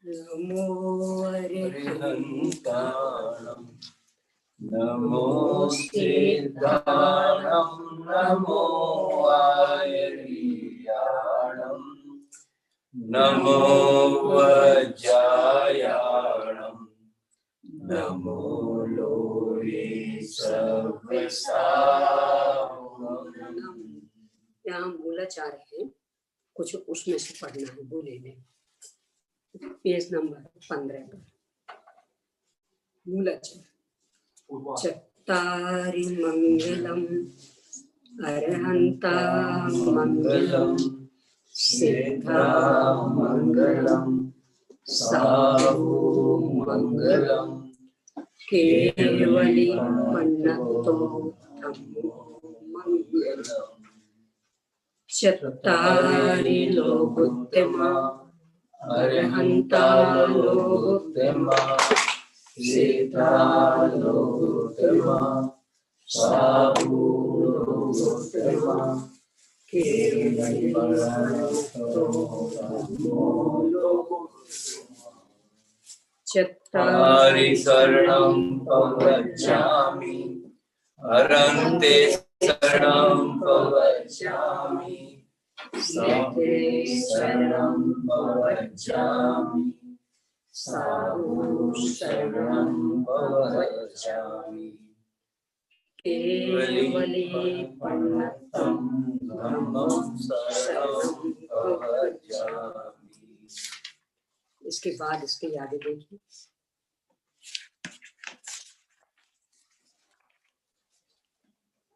नमो अरिहन्ताणं नमो सिद्धाणं नमो आयर्याणं नमो वज्रायाणं नमो लोये सर्वसावनं। यहाँ मूलाचार है, कुछ उसमें से पढ़ना है बोले में। पेज नंबर 15 पर मूलाचार। चत्तारि मंगलम अरहंता मंगलम सिद्धा मंगलम साहु मंगलम केवली पन्नतो धम्मो मंगलम। चत्तारि लोकोत्तमा अरहंता लोकोत्तमा सिद्धा लोकोत्तमा साहु लोकोत्तमा केवली पन्नतो धम्मो लोकोत्तमा। चत्तारि शरणं प्रवक्ष्यामि अरहन्ते शरणं प्रवक्ष्यामि सिद्धे शरणं प्रवक्ष्यामि साहु शरणं प्रवक्ष्यामि केवली पन्नतं धम्मं शरणं प्रवक्ष्यामि। इसके बाद इसके आगे देखिए।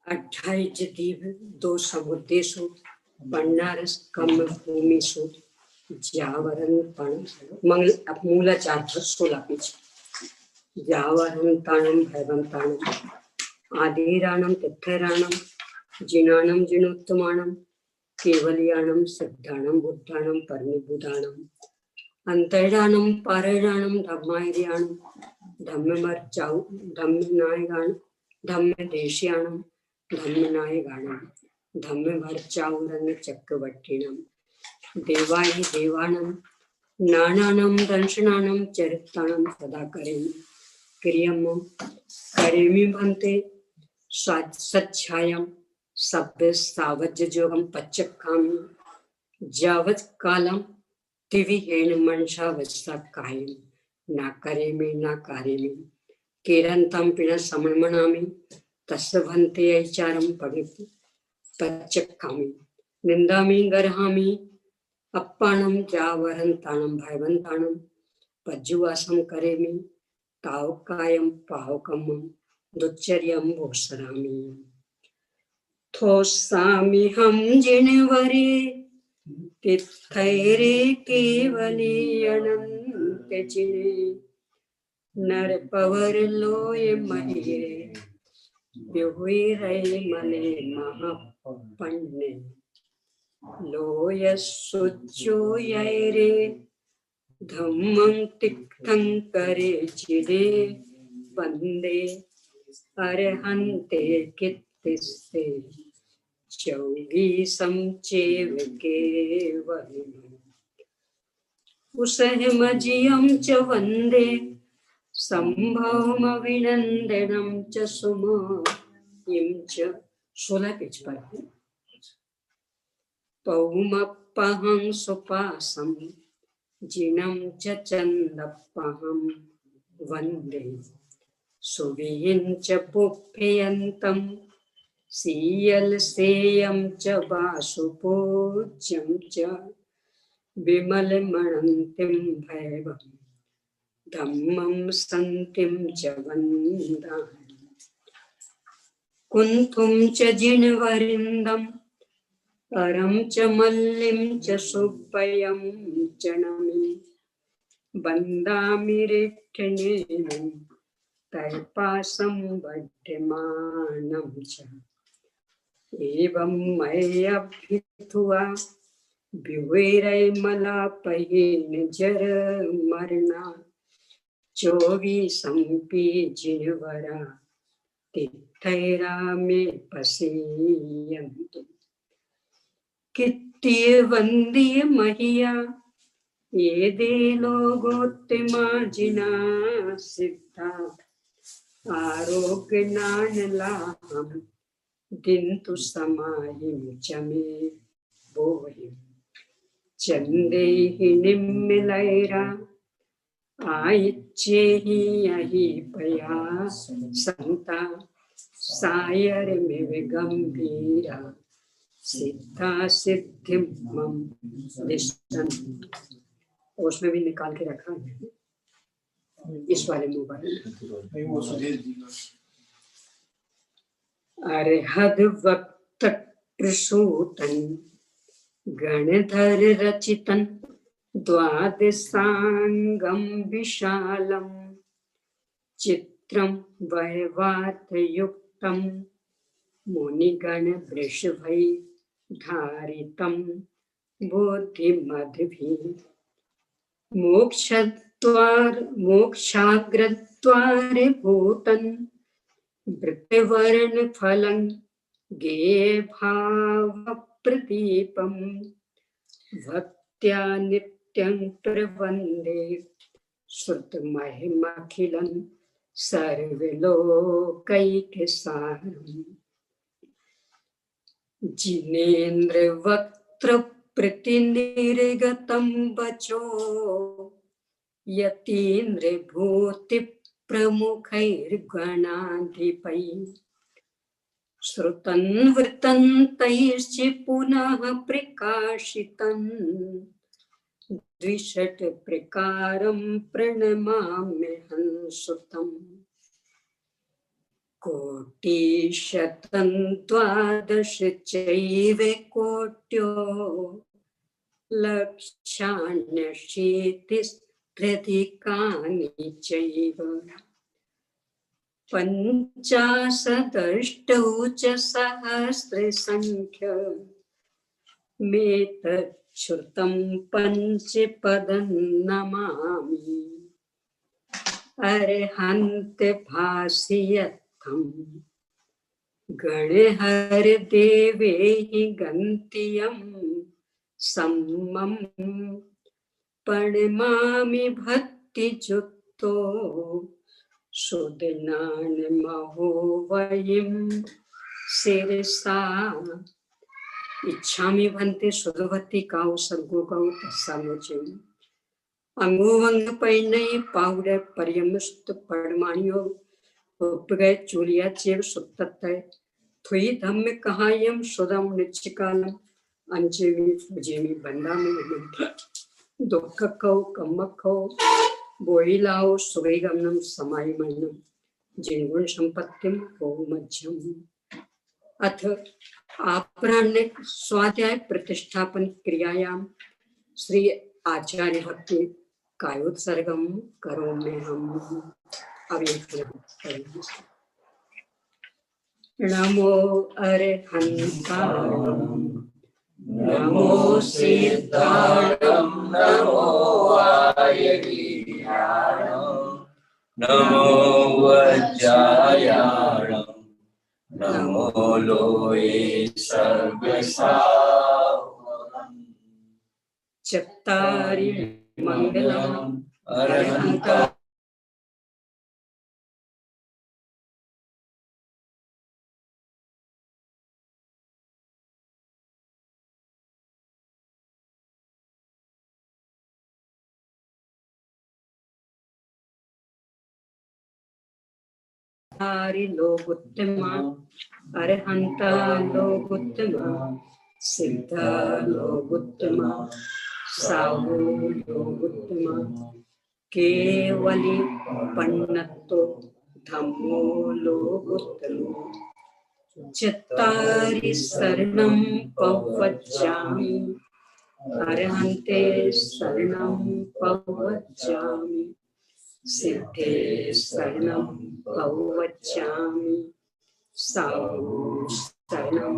अट्ठाईस दीप दो समुद्देशु बनारस कम भूमि सु जावरण पण मंगल मूलाचार 16 पीछे। जावरण ताणम भैवम ताणम आदिराणम तिथैराणम जिनाणम जिनोत्तमाणम केवलियाणम सिद्धाणम बुद्धाणम परमिबुधाणम अंतराणम पारायणाणम धम्मायर्याणम धम्ममर्चाउ धम्मनायगाण धम्मदेश्याणम धम्मनायगाणम धम्मभर्चाउरंग चक्रवर्तीणम देवाय देवाणम नानानम दंशनानम चरिताणम सदा करेमि क्रियम करेमि भन्ते सच्छायम सभ्य सावज जोगम पच्चकामि जावत कालम दिविहेन मनसा वत्सा कायम ना करेमि ना कारेमि केरंतम पिना समन्मनामि तस्य भन्ते ऐचारम पच्चकामि निंदामि गर्हामि अप्पाणम जावरंताणम भयवंताणम पज्जुवासम करेमि तावकायम पावकम दुच्चर्यम भोसरामि थोसामि हम जिनवरे तिथैरे केवली अनंत जिने नर पवर लोय महिये बिहुई रहे मने महापन्ने लोय सुचो यरे धम्मं तिक्तं करे चिदे वंदे अरहन्ते कित्तिस्ते चौगी समचेव केवलिम् उसहमजियं च वंदे संभवमभिनन्दनं च सुमतिं च 16 पेज पर है। पौमप्पहं सुपासं जिनं च चन्दप्पहं वन्दे सुविहिं च पुप्ययन्तं सीयल सेयं च वासुपूज्यं च विमलमणन्तिं भैवं धम्मं सन्तिं च वन्दामि कुन्थुं च जिनवरिन्दं परं च मल्लिं च सुप्पयं च नमि वन्दामि रिक्थनेनं तैपासं वड्ढमानं च एवं मय्यभिथुवा विवैरैमलापयेन जर मरणा चोवीसंपि जिनवरा तिथैरा मे पश्यन्तु कित्तीय वंदीय महिया ये दे लोगोत्तमा जिना सिद्धा आरोग्य नान लाहम दिंतु समाहिम चमे बोहिम चंदे ही निम्मिलैरा आयच्चेहि यहि पया संता सायर में गंभीरा सिद्धा सिद्धि मम दिष्टन। उसमें भी निकाल के रखा है इस वाले मोबाइल। अरहद वक्त प्रसूतन गणधर रचितन द्वादशांगम विशालम चित्रम वैवातयुक्तम मुनिगण वृषभै धारितम बुद्धिमद्भिः मोक्षाग्रद्वारे भूतन वृत्तिवर्ण फलं गेय भाव प्रदीपम भक्त्या नित्यं प्रवन्दे श्रुतमहिमखिलं सर्वलोकैकसारम्। जिनेन्द्र वक्त्र प्रतिनिर्गतं वचो यतीन्द्र भूति प्रमुखैर्गणाधिपैः श्रुतं वृतं तैश्च पुनः प्रकाशितं द्विषट् प्रकारं प्रणमाम्यहं सुतम्। कोटिशतं द्वादश चैव कोट्यो लक्षाण्यशीतिस्त्र्यधिकानि चैव पञ्चाशदष्टौ च सहस्रसङ्ख्य मेतच्छ्रुतं पञ्चपदं नमामि। अर्हन्त भासयत्थं गणहर देवैः गन्त्यं सम्मं प्रणमामि भक्तियुक्तो सुदनानमहो वयं शिरसा। इच्छामि भन्ते सुधवती काउ सर्गो गौ तस्सामोचम अंगोवंग पैनय पाउडर पर्यमस्त परमाणियो उपगय चूलिया चेव सुत्ततय थुई धम्म कहायम सुदम निच्चिकालम अंजेवी फुजेमी बंदामी दुःखकौ कम्मकौ बोहिलाओ सुगैगमनम समायमनम जिनगुण संपत्तिम बहुमध्यम। अथ आपराह्ने स्वाध्याय प्रतिष्ठापन क्रियायाम श्री आचार्य भक्ति कायोत्सर्गम करोमि हम। नमो अरहन्ताणं नमो सिद्धाणं नमो आयर्याणं नमो वज्रायाणं नमो लोये सर्वसावकम्। चत्तारि मंगलम अरहन्त हरि लोकोत्तमा अरहंता लोकोत्तमा सिद्धा लोकोत्तमा साहु लोकोत्तमा केवली पन्नतो धम्मो लोकोत्तमो चत्तारि शरणं पवज्जामि अरहन्ते शरणं पवज्जामि सिद्धे शरणं पवज्जामि साहु शरणं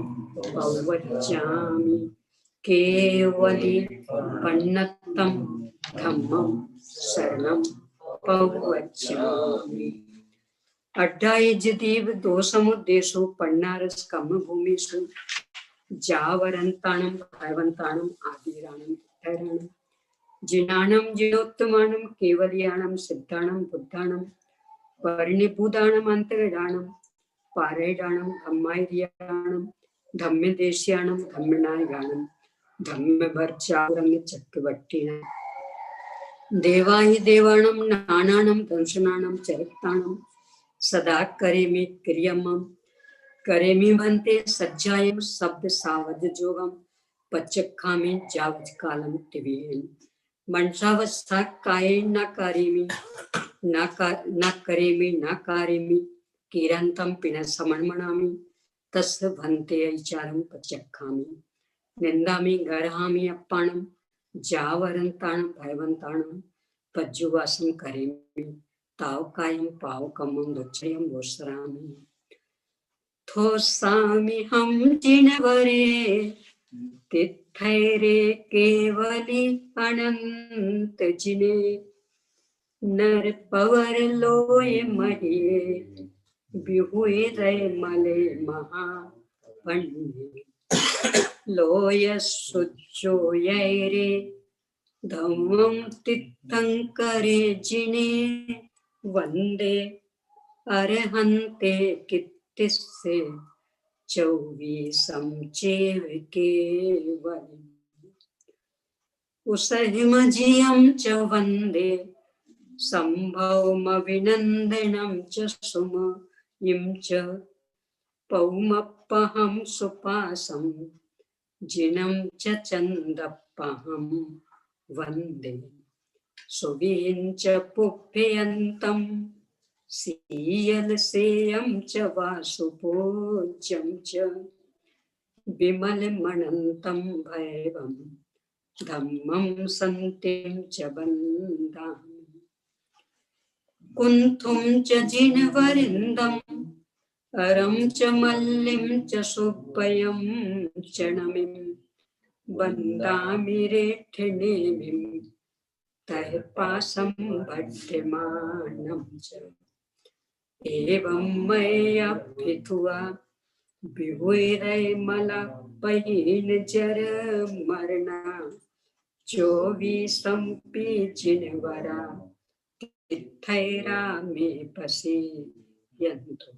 पवज्जामि केवली पन्नतं धम्मं शरणं पवज्जामि। अड्डायजदीव दोषमुद्देशो पन्नारस कम भूमिषु जावरन्ताणं भयवन्ताणं आदिराणं धरणं जिनानं जिनोत्तमानं केवल्याणं सिद्धाणं बुद्धाणं परिनिभूताणं अन्तर्डाणं पारैडाणं धम्मायर्याणं धम्मदेश्याणं धम्मनायगाणं धम्मभर्चारंग चक्रवर्तीणं देवाहि देवाणं नानाणं दंशनाणं चरिताणं सदा करेमि क्रियमं करेमि भन्ते सज्जायं शब्द सावध जोगम पचक्खामि जावज कालम तिवेन मनसावस्था काये न करेमि न करेमि किरंतम पिन समन्मनामि तस्य भन्ते ऐचारं पचक्खामि निंदामि गर्हामि अप्पाणं जावरन्ताणं भयवन्ताणं पज्जुवासं करेमि तावकायं पावकमं दुच्छयं वोसरामि थोसामि हम जिनवरे तिथैरे केवली अनंत जिने नर पवर लोय महिये बिहुए रे मले महा पंडित लोय सुचो यैरे धम्मं तित्थंकरे जिने वंदे अरहन्ते कित्तिस्से चौवीसं चेव केवलम् उसहिमजियं च वन्दे संभवमभिनन्दनं च सुमयिं च पौमप्पहं सुपासं जिनं च चन्दप्पहं वन्दे सुवीं च पुप्यन्तं सीयलसेयं च वासुपूज्यं च विमलमनन्तं भैरवं धम्मं सन्तिं च वन्दामि कुन्थुं च जिनवरिन्दम् अरं च मल्लिं च सुप्पयं च नमिं वन्दामि रेठिनेमिं तैः पाशं भट्यमानं च एवं मय्यभिधुआ बिहुरे मला पहिन जर मरना चौबीसं जिनवरा तिथैरा में पसी यंतु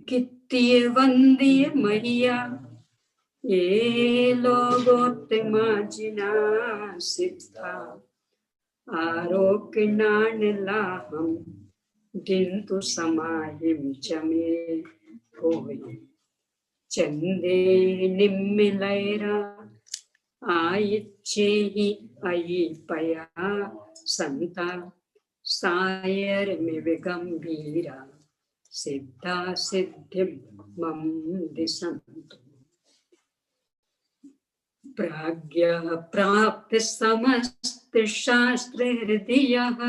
कित्तीय वंदिय मैया ये लोगोत्तमा जिना सिद्धा आरोग्य नान लाहम दिन तु समाहिम चमे होय चंदे निम्मिलैरा आयिच्छे ही अयि पया संता सायर में विगंभीरा सिद्धा सिद्धिं मम दिशन्तु प्राज्ञः प्राप्त समस्त शास्त्र हृदयः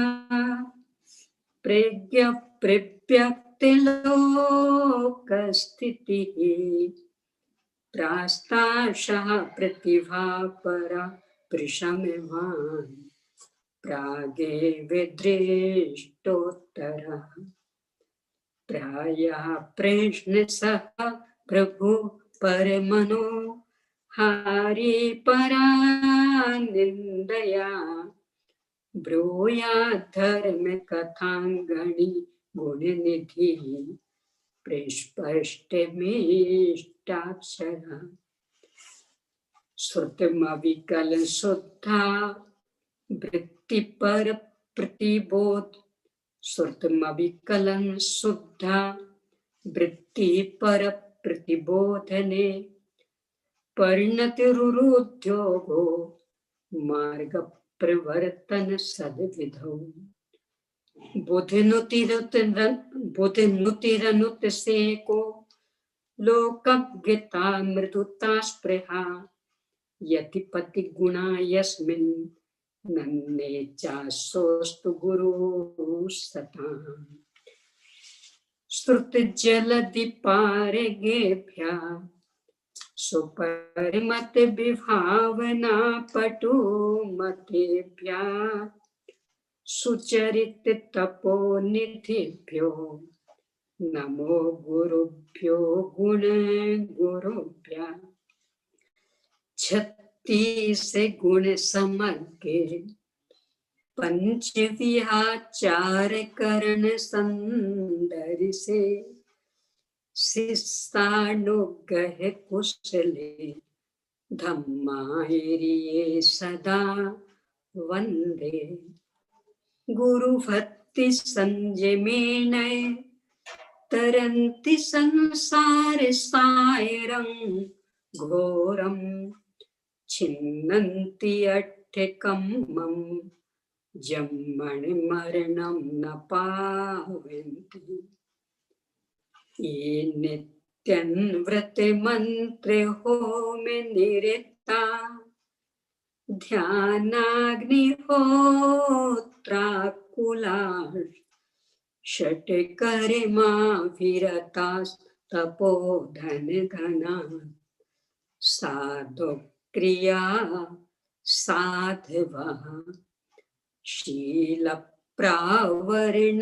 प्रज्ञ प्रव्यक्ति लोक स्थितिः प्रास्ताशः प्रतिभा परा प्रशमवान् प्रागे विदृष्टोत्तरः प्रायः प्रश्न सह प्रभु परमनो हारी परा निंदया ब्रूया धर्म कथांगणी गुण निधि प्रस्पष्टमिष्टाक्षरा श्रुतमविकल शुद्धा वृत्ति पर प्रतिबोध श्रुतमविकलन शुद्धा वृत्ति पर प्रतिबोधने परिणतिरुद्योगो मार्ग प्रवर्तन सद्विधौ बुधिनुतिरनुत सेको लोकज्ञता मृदुता स्पृहा यतिपति गुणा यस्मिन् नन्ने चासोस्तु गुरु सताम् श्रुत जलधि पारगेभ्या सुपरिमत विभावना पटु मतेभ्या सुचरित तपो निधिभ्यो नमो गुरुभ्यो गुण गुरुभ्या 36 गुण समग्र पंच विहाचार करण संदर से शिष्टानुग्रह कुशले धम्मारिये सदा वंदे गुरु भक्ति संयमेन तरन्ति संसार सायरं घोरं छिन्नन्ति अट्ठकम्मं जम्मणि मरणं न पावन्ति ये नित्यं व्रत मंत्र होम निरता ध्यानाग्निहोत्राकुलाः षट्कर्मा विरतास्तपोधन घना साधु क्रिया साधवः शील प्रावरण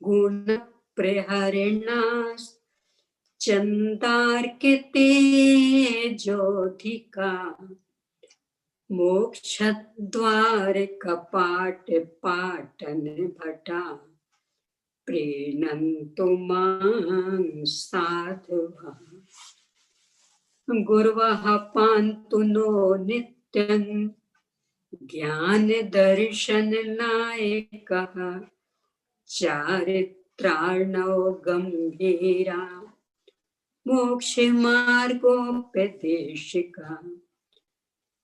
गुण प्रहरणास् चंदार्किते ज्योतिका मोक्ष द्वार कपाट पाटन भटा प्रीणन्तु मां साधवः गुरवः पान्तु नो नित्यं ज्ञान दर्शन नायकः चारित्रार्णव गंभीरा मोक्ष मार्गोपदेशिका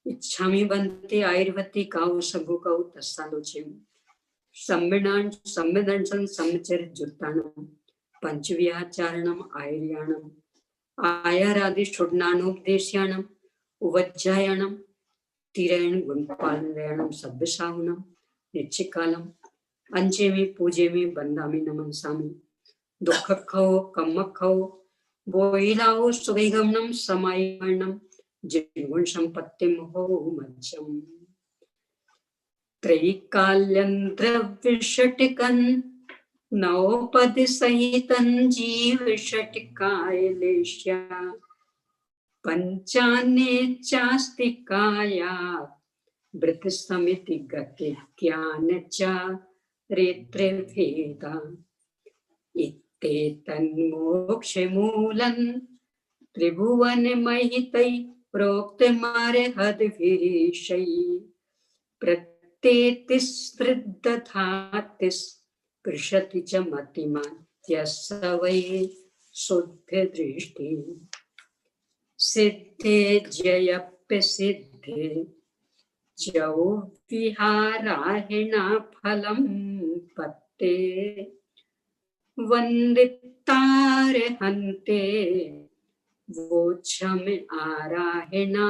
इच्छामि बन्ते आयुर्वती काउ सगु काउ तस्सालोचिम सम्मेदंसन सम्चरित जुत्ताणम पंचविहाचारणम आयर्याणम आयारादि षोडनानोपदेश्याणम उवज्जायाणम तिरयण गुणपालनयाणम सभ्यसाहुनम निश्चिकालम अंचेमी पूजेमी बंदामी नमनसामी दुःखखो कम्मखो बोइलाओ सुवैगमनम समायमनम जिगुण संपत्तिम हो मज्जम त्रैकाल्यं द्रव्य षट्कं नवपद सहितं जीव षट्काय लेश्या पंचान्ये चास्तिकाया वृत समिति गति ज्ञान चारित्र्यभेदा इत्येतन्मोक्ष मूलं त्रिभुवन महितै प्रोक्त मार्हद विशै प्रत्येतिस्पृद्धधातिस् पृषति च मतिमान् यस्य वै शुद्ध दृष्टि सिद्धे जयप्य सिद्धे चौ विहाराहिणा फलं पत्ते वन्दितार्हन्ते वोच्छम आराहिणा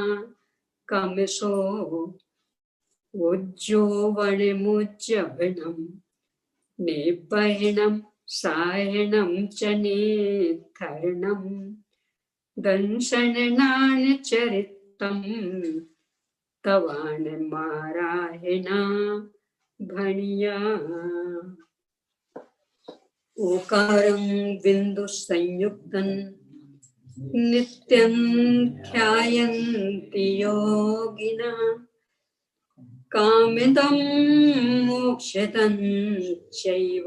कमसो उज्जोवनमुज्जवनं नेपहिणं साहिणं च नेत्थर्णं दंशननान चरितं तवान माराहिणा भणिया ओकारं बिंदु संयुक्तं नित्यं ध्यायन्ति योगिनः कामिदं मोक्षदं चैव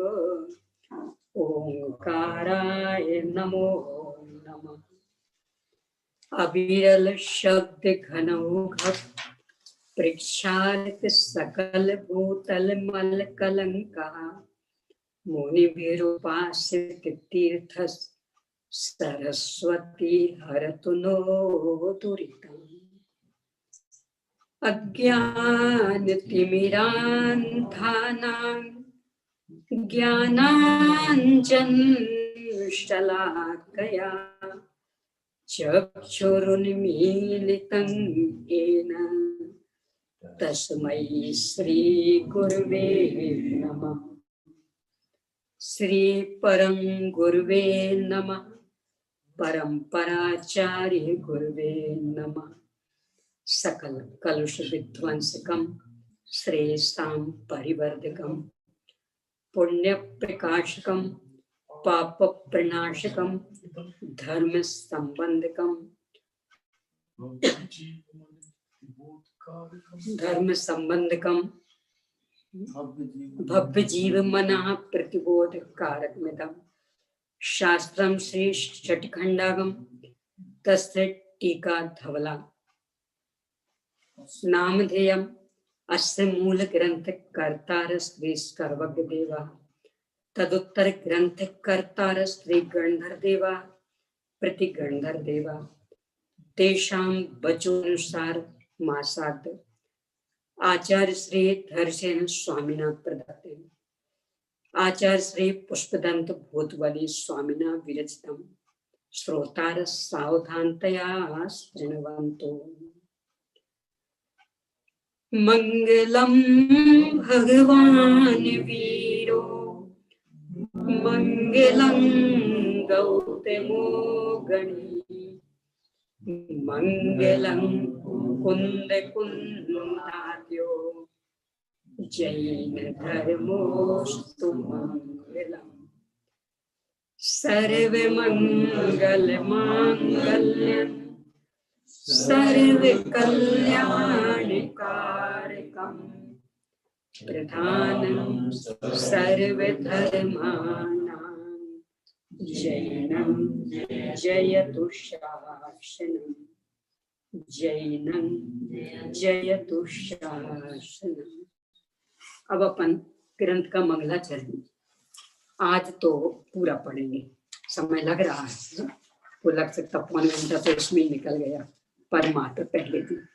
ओंकाराय नमो नमः अविरल शब्द घनौघ प्रक्षालित सकल भूतल मल कलंका मुनिभिरुपासित तीर्थ सरस्वती हरतु नो दुरितम् अज्ञानतिमिरान्धानां ज्ञानाञ्जनशलाकया चक्षुरुन्मीलितं येन तस्मै श्री गुरुवे नमः। श्री परम गुरुवे नमः। परंपराचार्य गुरुवे नमः। सकल कलुष विध्वंसकम श्रेष्ठां परिवर्धकम पुण्य प्रकाशकम पाप प्रणाशकम धर्म संबंधकम धर्म संबंधकम भव्य जीव मना प्रतिबोध कारक मितम शास्त्रम श्री षटखंडागम तस्य टीका धवला नामधेयम अस्य मूल ग्रंथ कर्तार श्री सर्वज्ञ देवा तदुत्तर ग्रंथ कर्तार श्री गंधर देवा प्रति गंधर देवा तेषां वचोनुसार मासाद आचार्य श्री धरसेन स्वामिना प्रदत्ते आचार्य श्री पुष्पदंत भूतवली स्वामिना विरचितम श्रोतार सावधानतया शृण्वन्तु। मंगलम भगवान वीरो मंगलम गौतमो गणी मंगलम कुंद कुंदाद्यो जैन धर्मोस्तु मंगलम सर्व मंगल मांगल्यम सर्व कल्याणकारकम प्रधानम सर्वधर्माणां जैनं जयतु शासनम जैनं जयतु शासनम। अब अपन ग्रंथ का मंगलाचरण आज तो पूरा पढ़ेंगे, समय लग रहा है, वो लग सकता 5 घंटा तो इसमें निकल गया, परमात्मा पहले दिन,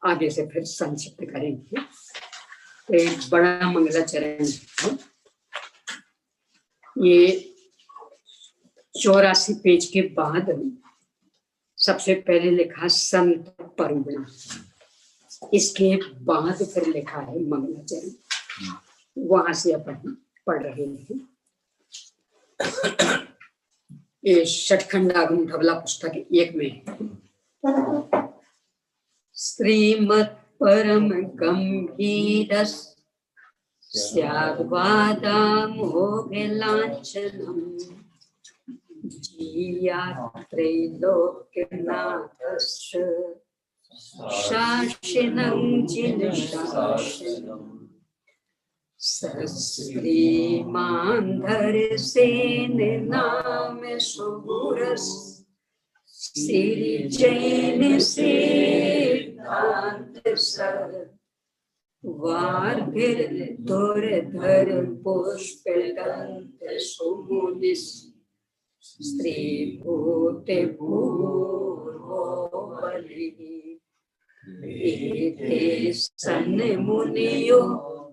आगे से फिर संक्षिप्त करेंगे। तो एक बड़ा मंगलाचरण है, ये 84 पेज के बाद सबसे पहले लिखा संत परुणा, इसके बाद फिर लिखा है मंगलाचरण, वहां से अपन पढ़ रहे हैं। ये षटखंडागम धवला पुस्तक 1 में श्रीमत् परम गंभीरस स्याद्वादामोघलांचनम जीयात्रैलोक्यनाथस्य शासनं जिन शासनम् श्रीमान्धरसेन नाम सुबुरस श्री जैन सिद्धांत सर वार्भिर दुर्धर पुष्पदंत सुमुनिस स्त्री भूते भूर्वो बलि एते सन्मुनियो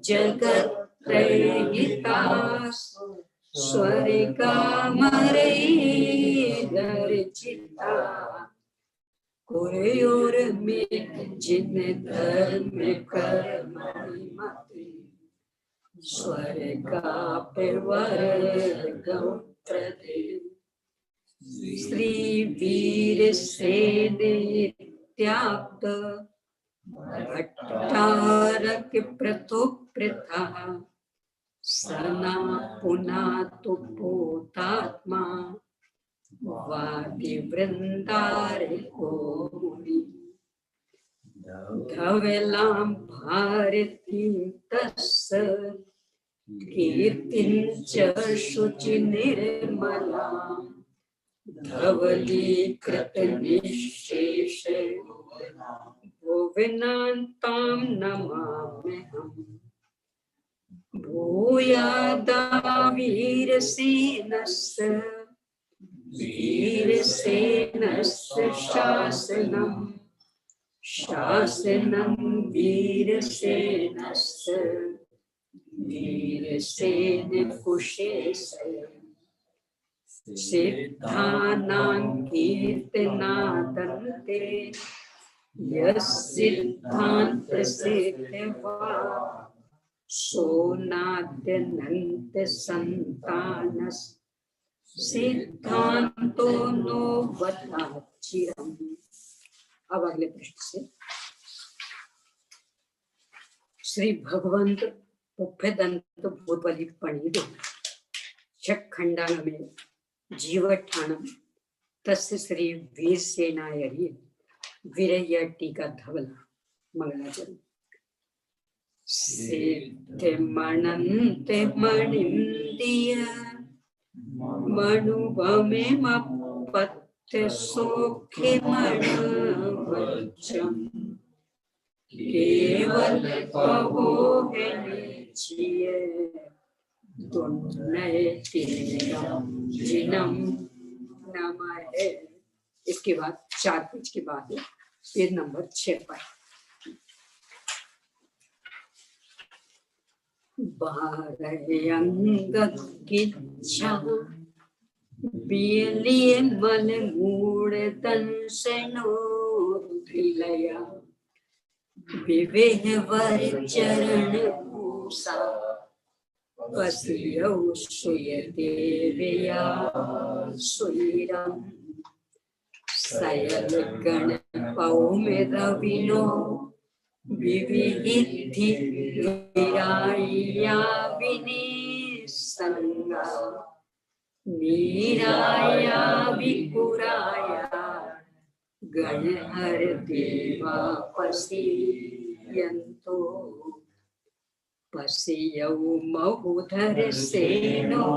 जगत त्रयहितास स्वर्गामरैर्चिता कुरयोर में जिन धर्म कर्मणि स्वर्गापर्वर्गौत्रदे श्री वीर सेन इत्याप्त भट्टारक प्रथुप्रथा सना पुनातु भूतात्मा वादि वृंदारिको मुनि धवलां भारतीं तस्य कीर्तिं च शुचि निर्मलां धवलीकृत निःशेष भुवनान्तां नमाम्यहम् भूयादा वीरसेनस्य शासनं शासनं वीरसेन कुशेशयम् सिद्धानां कीर्तनादन्ते यसिद्धान्त सिद्धवा सोनाद्यनन्त संतानस सिद्धांतो नो वताचिरम। अब अगले प्रश्न से श्री भगवंत पुष्पदंत भूतवली पंडित षटखंडांग में जीवठाणम तस्य श्री वीरसेनायरी विरय टीका धवला मंगलाचरण। सिद्धि मणन्ते मणिंदिय मनुभवे मपत्य सौख्य मणवचम केवल कहो है निश्चय दुन्नय तीरम जिनम नमः। इसके बाद 4 पेज के बाद पेज नंबर 6 पर बारयंगिच्छा बियलिए मन मूड दंशनोर्भिलया विवेह वर चरण पूसा पसियौ सुयते देवया सुरम सयल गण पौमेद विनो विविधि विराया विनिसंगा नीराया विकुराया गणहर देवा पसियन्तो पसियौ महुधर सेनो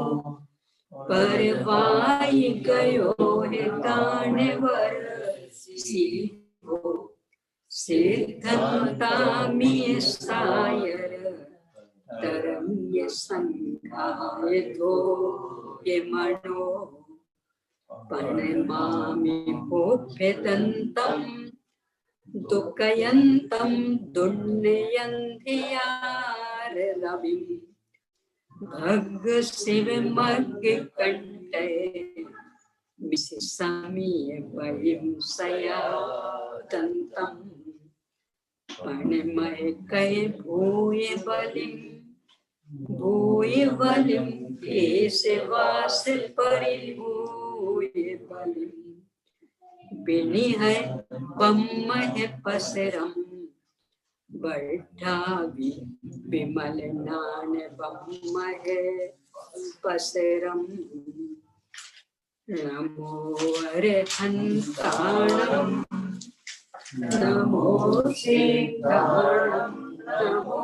परवाई गयो है दानवर सिंहो सिद्धंतामिय सायर तरम्य संघाय दो ये मनो पनमामि भोप्यदंतम दुःखयन्तं दुर्नयन्धियार रविं भग शिव मग कंठे मिसिसामीय वयं सया दंतम पणमय कय भूय बलिं केशवास परिभूय बलिं बिनी है बम्म है पसरम बढ़ा विमल नान बम्म है पसरम नमो अरहंताणम नमो सिद्धाणम नमो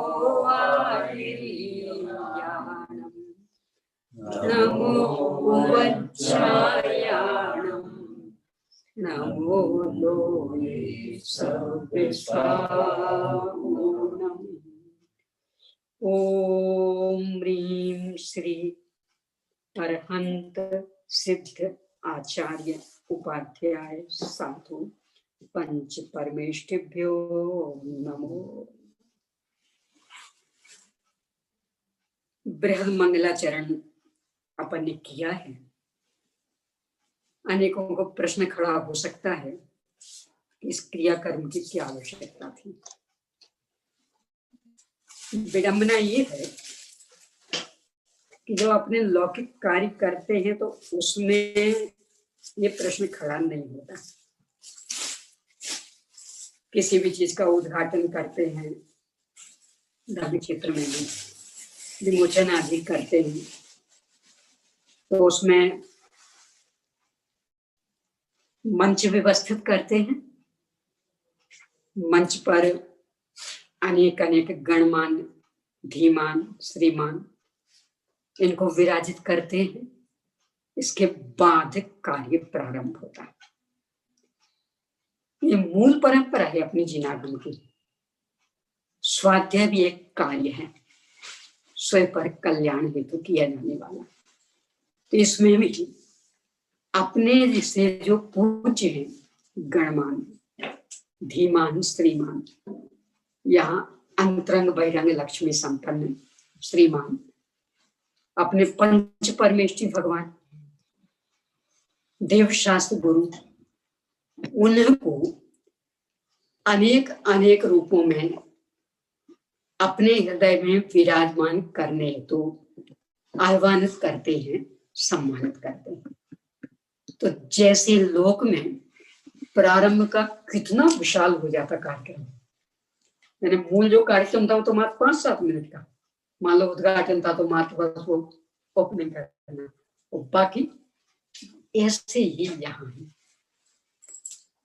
आर्याणम नमो वज्रायाणम नमो लोये सर्वेशानम। ओम ह्रीं श्री अरहंत सिद्ध आचार्य उपाध्याय साधु पंच परमेष्ठिभ्यो नमो। बृहद मंगलाचरण अपन ने किया है। अनेकों को प्रश्न खड़ा हो सकता है कि इस क्रियाकर्म की क्या आवश्यकता थी। विडंबना ये है कि जब अपने लौकिक कार्य करते हैं तो उसमें ये प्रश्न खड़ा नहीं होता। किसी भी चीज का उद्घाटन करते हैं, धार्मिक क्षेत्र में भी विमोचन आदि करते हैं, तो उसमें मंच व्यवस्थित करते हैं। मंच पर अनेक अनेक गणमान, धीमान, श्रीमान इनको विराजित करते हैं। इसके बाद कार्य प्रारंभ होता है। ये मूल परंपरा है अपनी जिनागम की। स्वाध्याय भी एक कार्य है, स्वयं पर कल्याण हेतु किया जाने वाला। तो इसमें भी अपने जिससे जो पूज्य हैं, गणमान, धीमान, श्रीमान, यहाँ अंतरंग बहिरंग लक्ष्मी संपन्न श्रीमान, अपने पंच परमेष्ठी भगवान, देव शास्त्र गुरु, उनको अनेक अनेक रूपों में अपने हृदय में विराजमान करने हेतु आह्वानित करते हैं, सम्मानित करते हैं। तो जैसे लोक में प्रारंभ का कितना विशाल हो जाता कार्यक्रम। यानी मूल जो कार्यक्रम था वो तो मात्र 5-7 मिनट का, मान लो उद्घाटन था तो मात्र बस वो ओपनिंग करना, और बाकी ऐसे ही यहाँ है।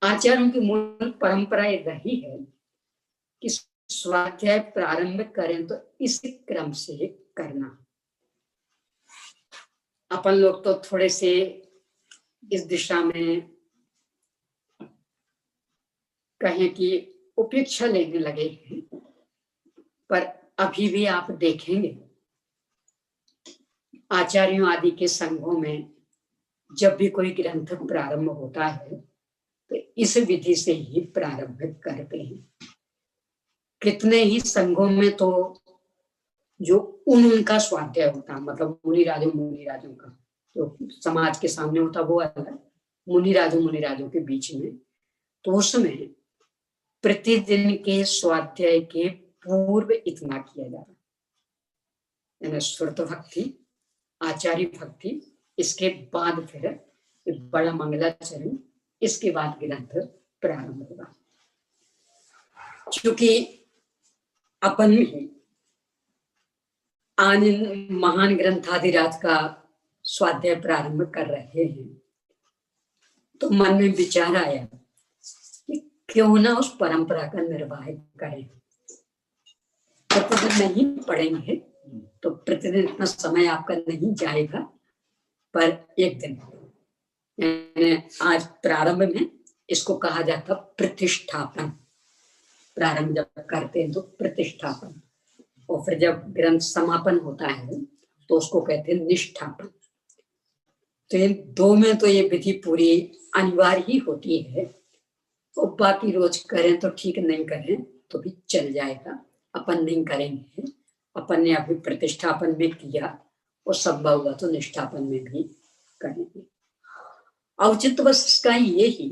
आचार्यों की मूल परंपरा रही है कि स्वाध्याय प्रारंभ करें तो इस क्रम से करना। अपन लोग तो थोड़े से इस दिशा में कहें कि उपेक्षा लेने लगे हैं, पर अभी भी आप देखेंगे आचार्यों आदि के संघों में जब भी कोई ग्रंथ प्रारंभ होता है तो इस विधि से ही प्रारंभ करते हैं। कितने ही संघों में तो जो उनका स्वाध्याय होता है, मतलब मुनि राजों का जो समाज के सामने होता वो अलग, मुनि राजों के बीच में, तो उसमें प्रतिदिन के स्वाध्याय के पूर्व इतना किया जाता, यानी श्रुत भक्ति, आचार्य भक्ति, इसके बाद फिर बड़ा मंगलाचरण, इसके बाद ग्रंथ प्रारंभ होगा। क्योंकि अपन ही आनंद महान ग्रंथाधिराज का स्वाध्याय प्रारंभ कर रहे हैं, तो मन में विचार आया कि क्यों ना उस परंपरा का निर्वाह करें। प्रतिदिन नहीं पढ़ेंगे तो प्रतिदिन इतना समय आपका नहीं जाएगा, पर एक दिन आज प्रारंभ में इसको कहा जाता प्रतिष्ठापन। प्रारंभ जब करते हैं तो प्रतिष्ठापन, और फिर जब ग्रंथ समापन होता है तो उसको कहते हैं निष्ठापन। तो इन दो में तो ये विधि पूरी अनिवार्य ही होती है, और बाकी रोज करें तो ठीक, नहीं करें तो भी चल जाएगा। अपन नहीं करेंगे, अपन ने अभी प्रतिष्ठापन में किया और संभव हुआ तो निष्ठापन में भी करेंगे। औचित्यवश इसका ये ही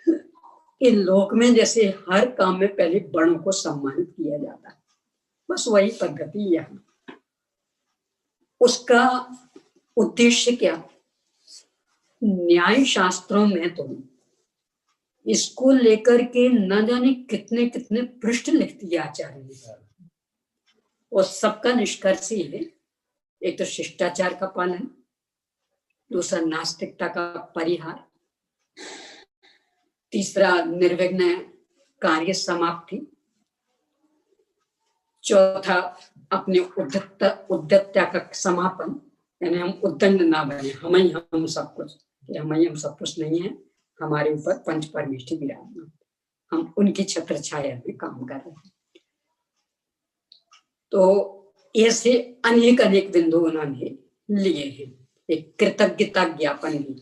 कि लोक में जैसे हर काम में पहले बड़ों को सम्मानित किया जाता है, बस वही पद्धति यहाँ। उसका उद्देश्य क्या? न्याय शास्त्रों में तो इसको लेकर के न जाने कितने कितने पृष्ठ लिख दिए आचार्य ने, और सबका निष्कर्ष ये है, एक तो शिष्टाचार का पालन, दूसरा नास्तिकता का परिहार, तीसरा निर्विघ्न कार्य समाप्ति, चौथा अपने उद्यतता का समापन, यानी हम उद्दंड ना बने, हम सब कुछ, हम सब कुछ नहीं है, हमारे ऊपर पंच परमेष्ठी विराजमान, हम उनकी छत्र छाया में काम कर रहे हैं। तो ऐसे अनेक अनेक बिंदु उन्होंने लिए हैं। एक कृतज्ञता ज्ञापन भी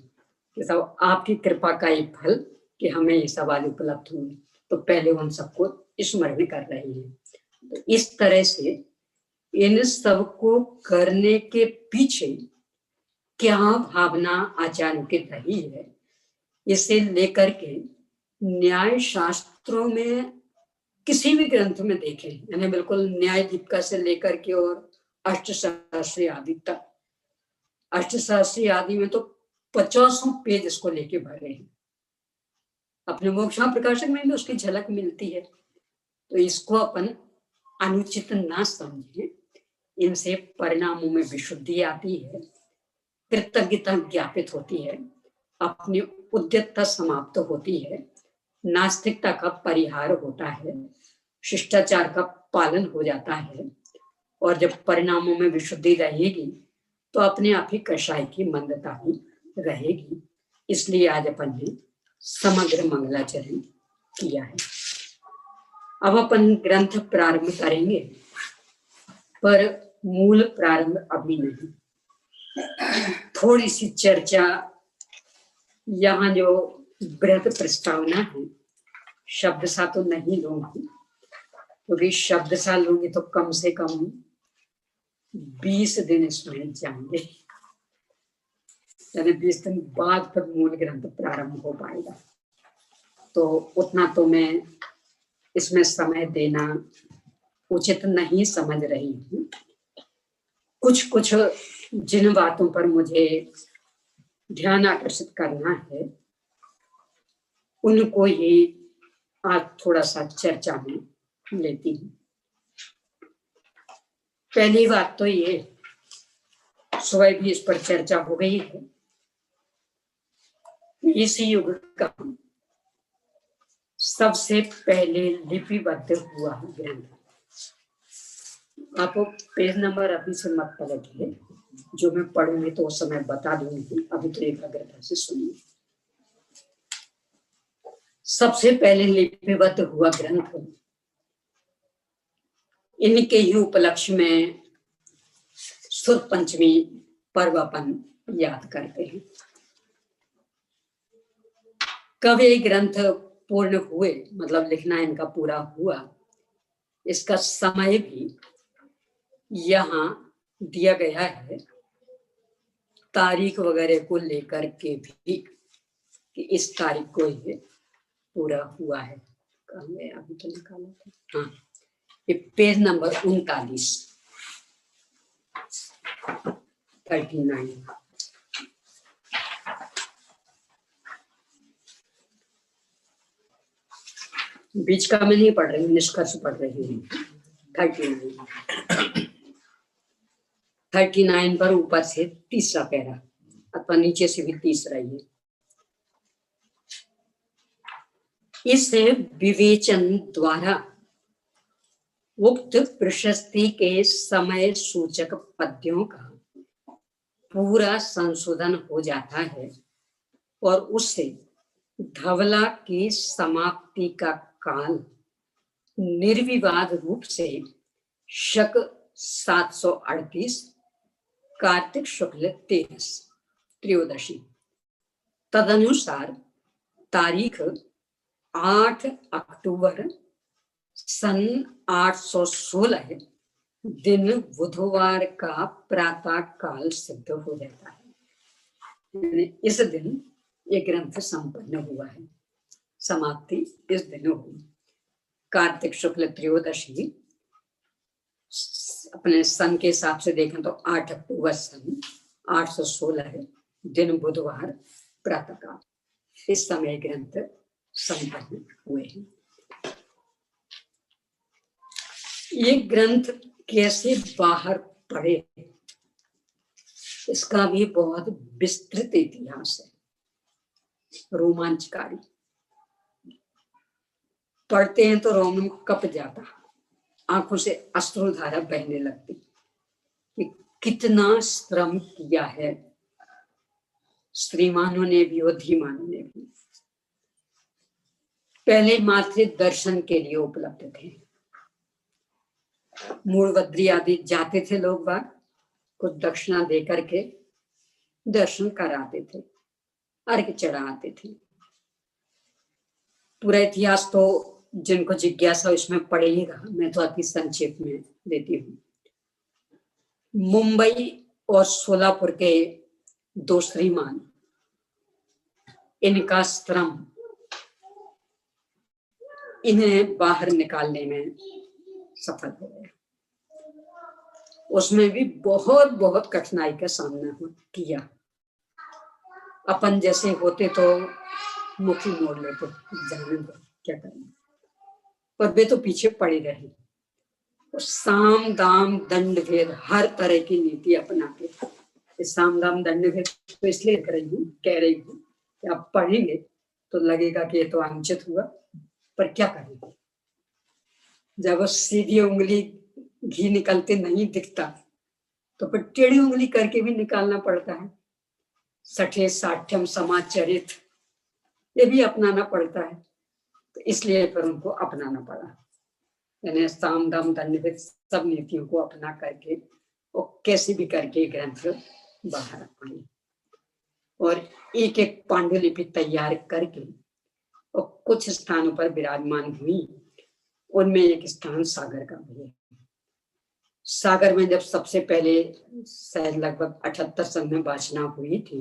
कि सब आपकी कृपा का एक फल कि हमें ये सब आज उपलब्ध हुए, तो पहले उन सबको स्मरण कर रहे हैं। तो इस तरह से इन सबको करने के पीछे क्या भावना आचार्य की रही है, इसे लेकर के न्याय शास्त्रों में किसी भी ग्रंथ में देखें, यानी बिल्कुल न्याय दीपिका से लेकर के और अष्टशास्त्री आदि तक, अष्टशास्त्री आदि में तो 50 पेज इसको लेके भरे हैं। अपने मोक्षा प्रकाशक में भी उसकी झलक मिलती है। तो इसको अपन अनुचित ना समझे, इनसे परिणामों में विशुद्धि आती है, कृतज्ञता ज्ञापित होती है, अपनी उद्यतता समाप्त होती है, नास्तिकता का परिहार होता है, शिष्टाचार का पालन हो जाता है, और जब परिणामों में विशुद्धि रहेगी तो अपने आप ही कषाय की मंदता ही रहेगी। इसलिए आज अपन ने समग्र मंगलाचरण किया है। अब अपन ग्रंथ प्रारंभ करेंगे, पर मूल प्रारंभ अभी नहीं। थोड़ी सी चर्चा यहाँ जो बृहद प्रस्तावना है, शब्द सा तो नहीं लूंगी, क्योंकि शब्द सा लूंगी तो कम से कम 20 दिन इसमें जाएंगे, यानी 20 दिन बाद फिर मूल ग्रंथ प्रारंभ हो पाएगा। तो उतना तो मैं इसमें समय देना उचित नहीं समझ रही हूँ। कुछ जिन बातों पर मुझे ध्यान आकर्षित करना है, उनको ही आज थोड़ा सा चर्चा में लेती हूँ। पहली बात तो ये, सुबह भी इस पर चर्चा हो गई है, इस युग का सबसे पहले लिपिबद्ध हुआ ग्रंथ। आपको पेज नंबर अभी से मत पलटिए, जो मैं पढ़ूंगी तो उस समय बता दूंगी, अभी तो एकाग्रता से सुनिए। सबसे पहले लिपिबद्ध हुआ ग्रंथ, इनके ही उपलक्ष्य में सुद पंचमी पर्व अपन याद करते हैं। कब ये ग्रंथ पूर्ण हुए, मतलब लिखना इनका पूरा हुआ, इसका समय भी यहाँ दिया गया है, तारीख वगैरह को लेकर के भी कि इस तारीख को ये पूरा हुआ है। अभी तो निकाला था, हाँ, ये पेज नंबर 39 39। बीच का मैं नहीं पढ़ रही हूँ, निष्कर्ष पढ़ रही हूँ। 39 पर ऊपर से तीसरा पैरा अथवा नीचे से भी तीसरा ही। इस विवेचन द्वारा उक्त प्रशस्ति के समय सूचक पद्यों का पूरा संशोधन हो जाता है और उससे धवला की समाप्ति का काल निर्विवाद रूप से शक 738 कार्तिक शुक्ल 13 त्रयोदशी, तदनुसार तारीख 8 अक्टूबर सन 816 दिन बुधवार का प्रातः काल सिद्ध हो जाता है। इस दिन ये ग्रंथ संपन्न हुआ है, समाप्ति इस दिन हुई। कार्तिक शुक्ल त्रयोदशी अपने सन के हिसाब से देखें तो 8 अक्टूबर सन 816 दिन बुधवार प्रातः काल, इस समय ग्रंथ संपन्न हुए हैं। ये ग्रंथ कैसे बाहर पड़े, इसका भी बहुत विस्तृत इतिहास है, रोमांचकारी। पढ़ते हैं तो रोम कप जाता, आंखों से अश्रुधारा बहने लगती कि कितना श्रम किया है स्त्रीमानों ने भी और धीमानों ने भी। पहले मात्र दर्शन के लिए उपलब्ध थे, मूलबद्री आदि जाते थे लोग बाग, कुछ दक्षिणा दे करके दर्शन कराते थे, अर्घ चढ़ाते थे। पूरा इतिहास तो जिनको जिज्ञासा इसमें पढ़ेगा, मैं तो अति संक्षेप में देती हूँ। मुंबई और सोलापुर के दो श्रीमान, इनका श्रम इन्हें बाहर निकालने में सफल हो गया। उसमें भी बहुत बहुत कठिनाई का सामना किया। अपन जैसे होते तो मुखी मोड़ लेते, जाने दो क्या करना, पर वे तो पीछे पड़े रहे। साम दाम दंड भेद हर तरह की नीति अपना के। साम दाम दंड भेद तो इसलिए कह रही हूँ कि आप पढ़ेंगे तो लगेगा कि ये तो अनुचित हुआ, पर क्या करेंगे जब सीधी उंगली घी निकलते नहीं दिखता तो फिर टेढ़ी उंगली करके भी निकालना पड़ता है। सठे साठ्यम समाचरित ये भी अपनाना पड़ता है, तो इसलिए फिर उनको अपनाना पड़ा। यानी साम दाम दंड भेद सब नीतियों को अपना करके और कैसे भी करके ग्रंथ बाहर आए और एक एक पांडुलिपि तैयार करके और कुछ स्थानों पर विराजमान हुई। उनमें एक स्थान सागर का भी है। सागर में जब सबसे पहले शायद लगभग 78 सन में वाचना हुई थी,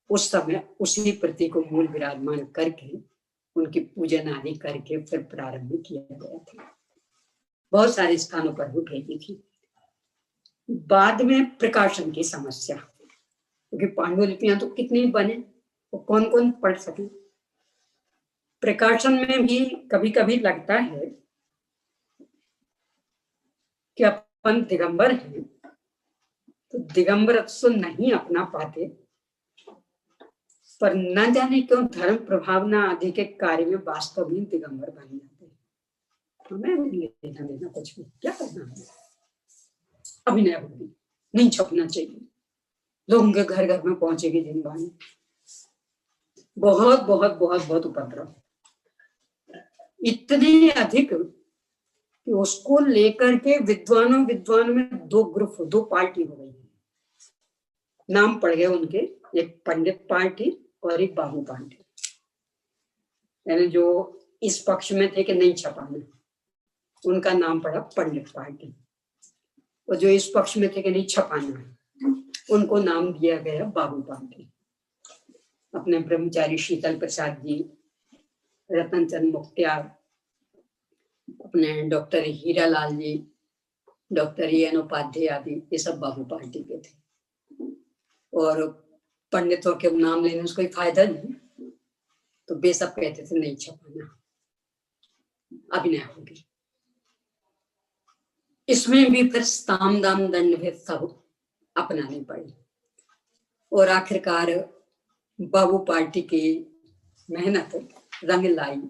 उस समय उसी प्रति को मूल विराजमान करके उनकी पूजन आदि करके फिर प्रारंभ किया गया था। बहुत सारे स्थानों पर वो भेजी थी। बाद में प्रकाशन की समस्या, क्योंकि पांडुलिपियां तो कितनी बने, वो कौन कौन पढ़ सके। प्रकाशन में भी कभी कभी लगता है कि अपन दिगंबर हैं तो दिगंबर तो नहीं अपना पाते, पर न जाने क्यों धर्म प्रभावना आदि के कार्य में वास्तव में दिगंबर बन जाते हैं। हमें नहीं लेना देना कुछ भी, क्या करना है, अभिनय होगी, नहीं छपना चाहिए, लोगों के घर घर में पहुंचेगी जिनवाणी, बहुत बहुत बहुत बहुत उपद्रव, इतने अधिक कि उसको लेकर के विद्वानों में दो ग्रुप, दो पार्टी हो गई। नाम पड़ गए उनके, एक पंडित पार्टी और एक बाबू पार्टी। यानी जो इस पक्ष में थे कि नहीं छपाना, उनका नाम पड़ा पंडित पार्टी, और जो इस पक्ष में थे कि नहीं छपाना, उनको नाम दिया गया बाबू पार्टी। अपने ब्रह्मचारी शीतल प्रसाद जी, रतन चंद मुख्तियार, अपने डॉक्टर हीरालाल जी, डॉक्टर एन उपाध्याय आदि, ये सब बाबू पार्टी के थे। और पंडितों के नाम लेने से कोई फायदा नहीं, तो वे सब कहते थे नहीं छपाना, अभिनय होगी। इसमें भी फिर साम दाम दंड भेद सब अपनाने पड़े, और आखिरकार बाबू पार्टी की मेहनत रंग लाई।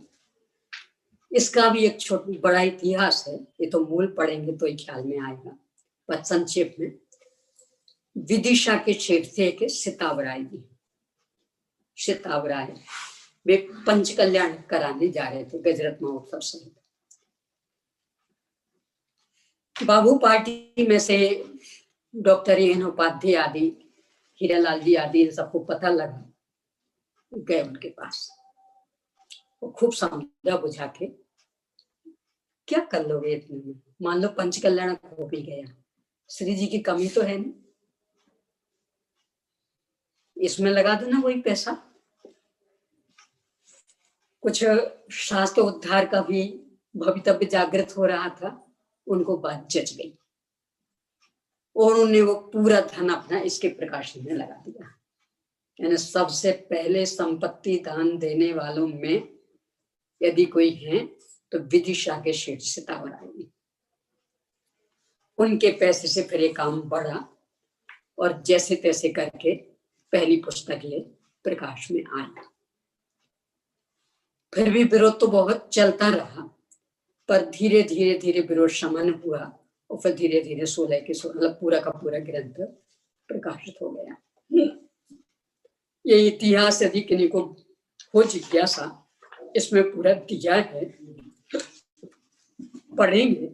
इसका भी एक छोटा बड़ा इतिहास है, ये तो मूल पढ़ेंगे तो ही ख्याल में आएगा, पर संक्षेप में विदिशा के क्षेत्र से एक सितावराय जी, सितावराय वे पंच कल्याण कराने जा रहे थे गजरत महोत्सव सहित। बाबू पार्टी में से डॉक्टर एन उपाध्याय आदि, हीरालाल जी आदि, सबको पता लगा, गए उनके पास, वो खूब समझा बुझा के, क्या कर लोगे इतने में, मान लो पंच कल्याण हो भी गया, श्री जी की कमी तो है नहीं, इसमें लगा दो ना वही पैसा। कुछ शास्त्र उद्धार का भी भवितव्य जागृत हो रहा था, उनको बात जच गई, और उन्होंने वो पूरा धन अपना इसके प्रकाशन में लगा दिया। यानी सबसे पहले संपत्ति दान देने वालों में यदि कोई है तो विदिशा के शेठ सितावराय, उनके पैसे से फिर ये काम बढ़ा, और जैसे तैसे करके पहली पुस्तक ये प्रकाश में आई। फिर भी विरोध तो बहुत चलता रहा, पर धीरे धीरे धीरे विरोध शमन हुआ, और फिर धीरे धीरे 16 के 16 पूरा का पूरा ग्रंथ प्रकाशित हो गया। ये इतिहास यदि किन्हीं को हो जिज्ञासा, इसमें पूरा दिया है, पढ़ेंगे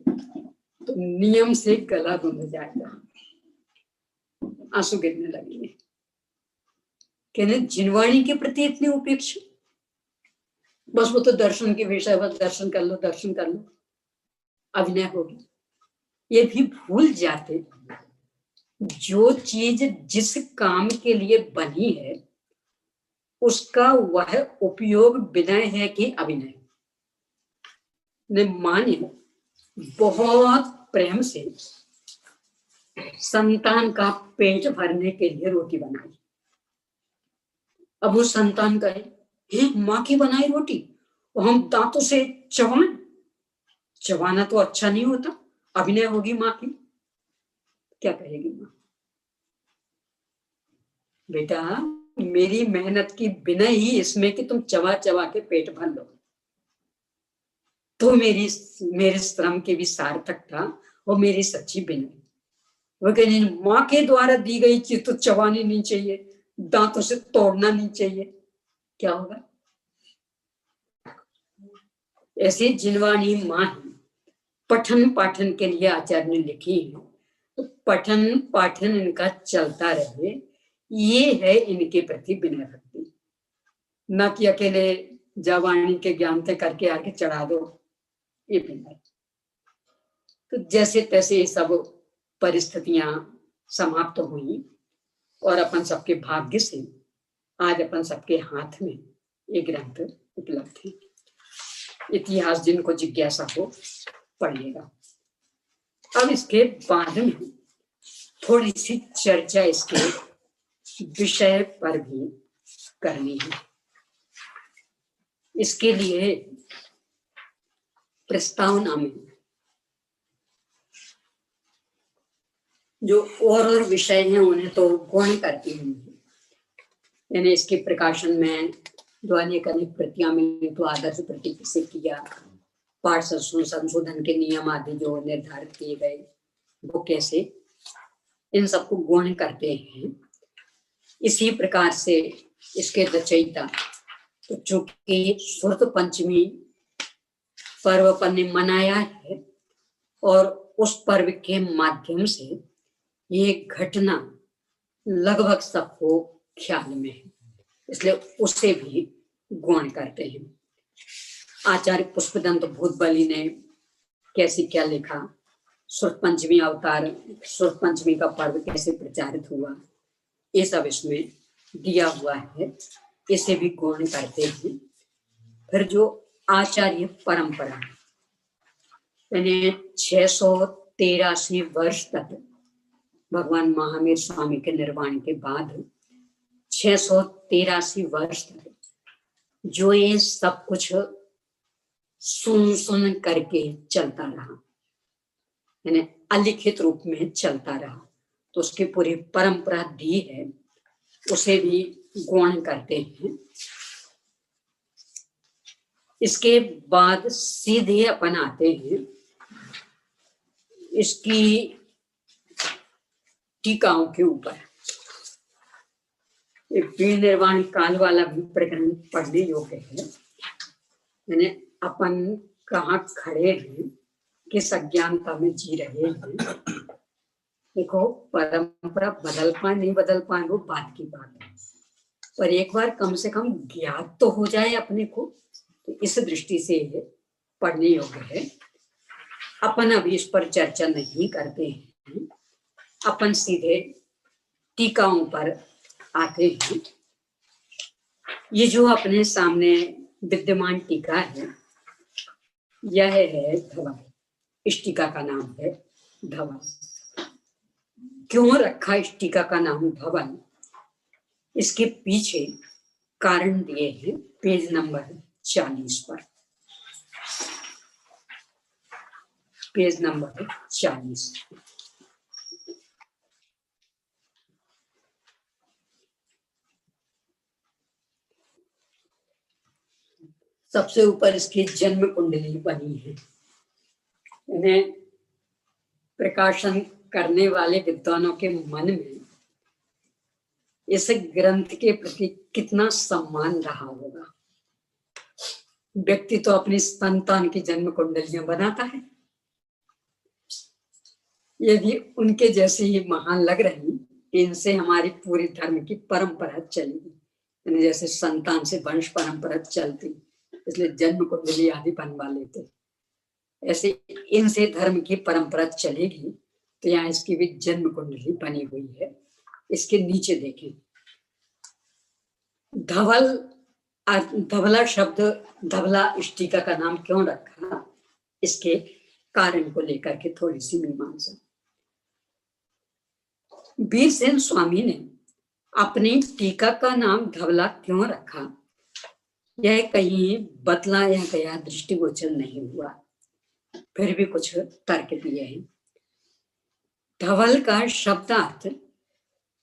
तो नियम से गला बंध जाएगा, आंसू गिरने लगेंगे। कहने जिनवाणी के प्रति इतनी उपेक्षा, बस वो तो दर्शन के विषय, बस दर्शन कर लो, दर्शन कर लो, अभिनय होगी। ये भी भूल जाते जो चीज जिस काम के लिए बनी है उसका वह उपयोग विनय है कि अभिनय। ने माने बहुत प्रेम से संतान का पेट भरने के लिए रोटी बनाई, अब वो संतान कहे हे माँ की बनाई रोटी और हम दांतों से चबाएं, चबाना तो अच्छा नहीं होता, अभिनय होगी माँ की, क्या कहेगी माँ? बेटा मेरी मेहनत की विनय ही इसमें कि तुम चबा चबा के पेट भर लो, तो मेरे श्रम के भी सार्थक था, और मेरी सच्ची विनय। वो कहने माँ के द्वारा दी गई चीज तो चबानी नहीं चाहिए, दांतों से तोड़ना नहीं चाहिए, क्या होगा? ऐसे जिनवाणी माँ पठन पाठन के लिए आचार्य ने लिखी है, तो पठन पाठन इनका चलता रहे, ये है इनके प्रति विनय भक्ति, न कि अकेले जवानी के ज्ञान से करके आके चढ़ा दो, ये विनय। तो जैसे तैसे ये सब परिस्थितियां समाप्त हुई, और अपन सबके भाग्य से आज अपन सबके हाथ में ये ग्रंथ उपलब्ध है। इतिहास जिनको जिज्ञासा हो पढ़िएगा। अब इसके बाद में थोड़ी सी चर्चा इसके विषय पर भी करनी है। इसके लिए प्रस्तावना में जो और विषय हैं उन्हें तो गौण करती हूँ, यानी इसके प्रकाशन में जो अनेक अनेक प्रतियां मिली तो आदर्श प्रति से किया, पाठ संशोधन के नियम आदि जो निर्धारित किए गए वो कैसे, इन सबको गौण करते हैं। इसी प्रकार से इसके रचयिता तो चूंकि सुरत पंचमी पर्व अपन ने मनाया है और उस पर्व के माध्यम से ये घटना लगभग सबको ख्याल में है, इसलिए उसे भी गौण करते हैं। आचार्य पुष्पदंत भूतबली ने कैसे क्या लिखा, सुरत पंचमी अवतार, सुरत पंचमी का पर्व कैसे प्रचारित हुआ, ये सब इसमें दिया हुआ है, इसे भी गौण करते हैं। फिर जो आचार्य परंपरा यानी 683 वर्ष तक भगवान महावीर स्वामी के निर्वाण के बाद 683 वर्ष तक जो ये सब कुछ सुन करके चलता रहा, यानी अलिखित रूप में चलता रहा, तो उसकी पूरी परंपरा दी है, उसे भी गौण करते हैं। इसके बाद सीधे अपन आते हैं इसकी टीकाओं के ऊपर। पीण निर्वाण काल वाला भी प्रकरण पढ़ने योग्य है, यानी अपन कहाँ खड़े हैं, किस अज्ञानता में जी रहे हैं। देखो परंपरा बदल पाए नहीं बदल पाए वो बात की बात है, पर एक बार कम से कम ज्ञात तो हो जाए अपने को, तो इस दृष्टि से पढ़ने योग्य है। अपन अभी इस पर चर्चा नहीं करते हैं, अपन सीधे टीकाओं पर आते हैं। ये जो अपने सामने विद्यमान टीका है यह है धवल, इस टीका का नाम है धवल। क्यों रखा इस टीका का नाम धवल, इसके पीछे कारण दिए हैं पेज नंबर 40 पर। Page number 40। सबसे ऊपर इसकी जन्म कुंडली बनी है। इन्हें प्रकाशन करने वाले विद्वानों के मन में इस ग्रंथ के प्रति कितना सम्मान रहा होगा। व्यक्ति तो अपनी संतान की जन्म कुंडलियां बनाता है, ये भी उनके जैसे ही महान लग रही, इनसे हमारी पूरी धर्म की परंपरा चलेगी। जैसे संतान से वंश परंपरा चलती, इसलिए जन्म कुंडली आदि बनवा लेते, ऐसे इनसे धर्म की परंपरा चलेगी। तो यहाँ इसकी भी जन्म कुंडली बनी हुई है। इसके नीचे देखें, धवल, धवला शब्द, धवला इस टीका का नाम क्यों रखा, इसके कारण को लेकर के थोड़ी सी मीमांसा। वीरसेन स्वामी ने अपनी टीका का नाम धवला क्यों रखा, यह कहीं बतलाया गया दृष्टिगोचर नहीं हुआ, फिर भी कुछ तर्क दिए हैं। धवल का शब्दार्थ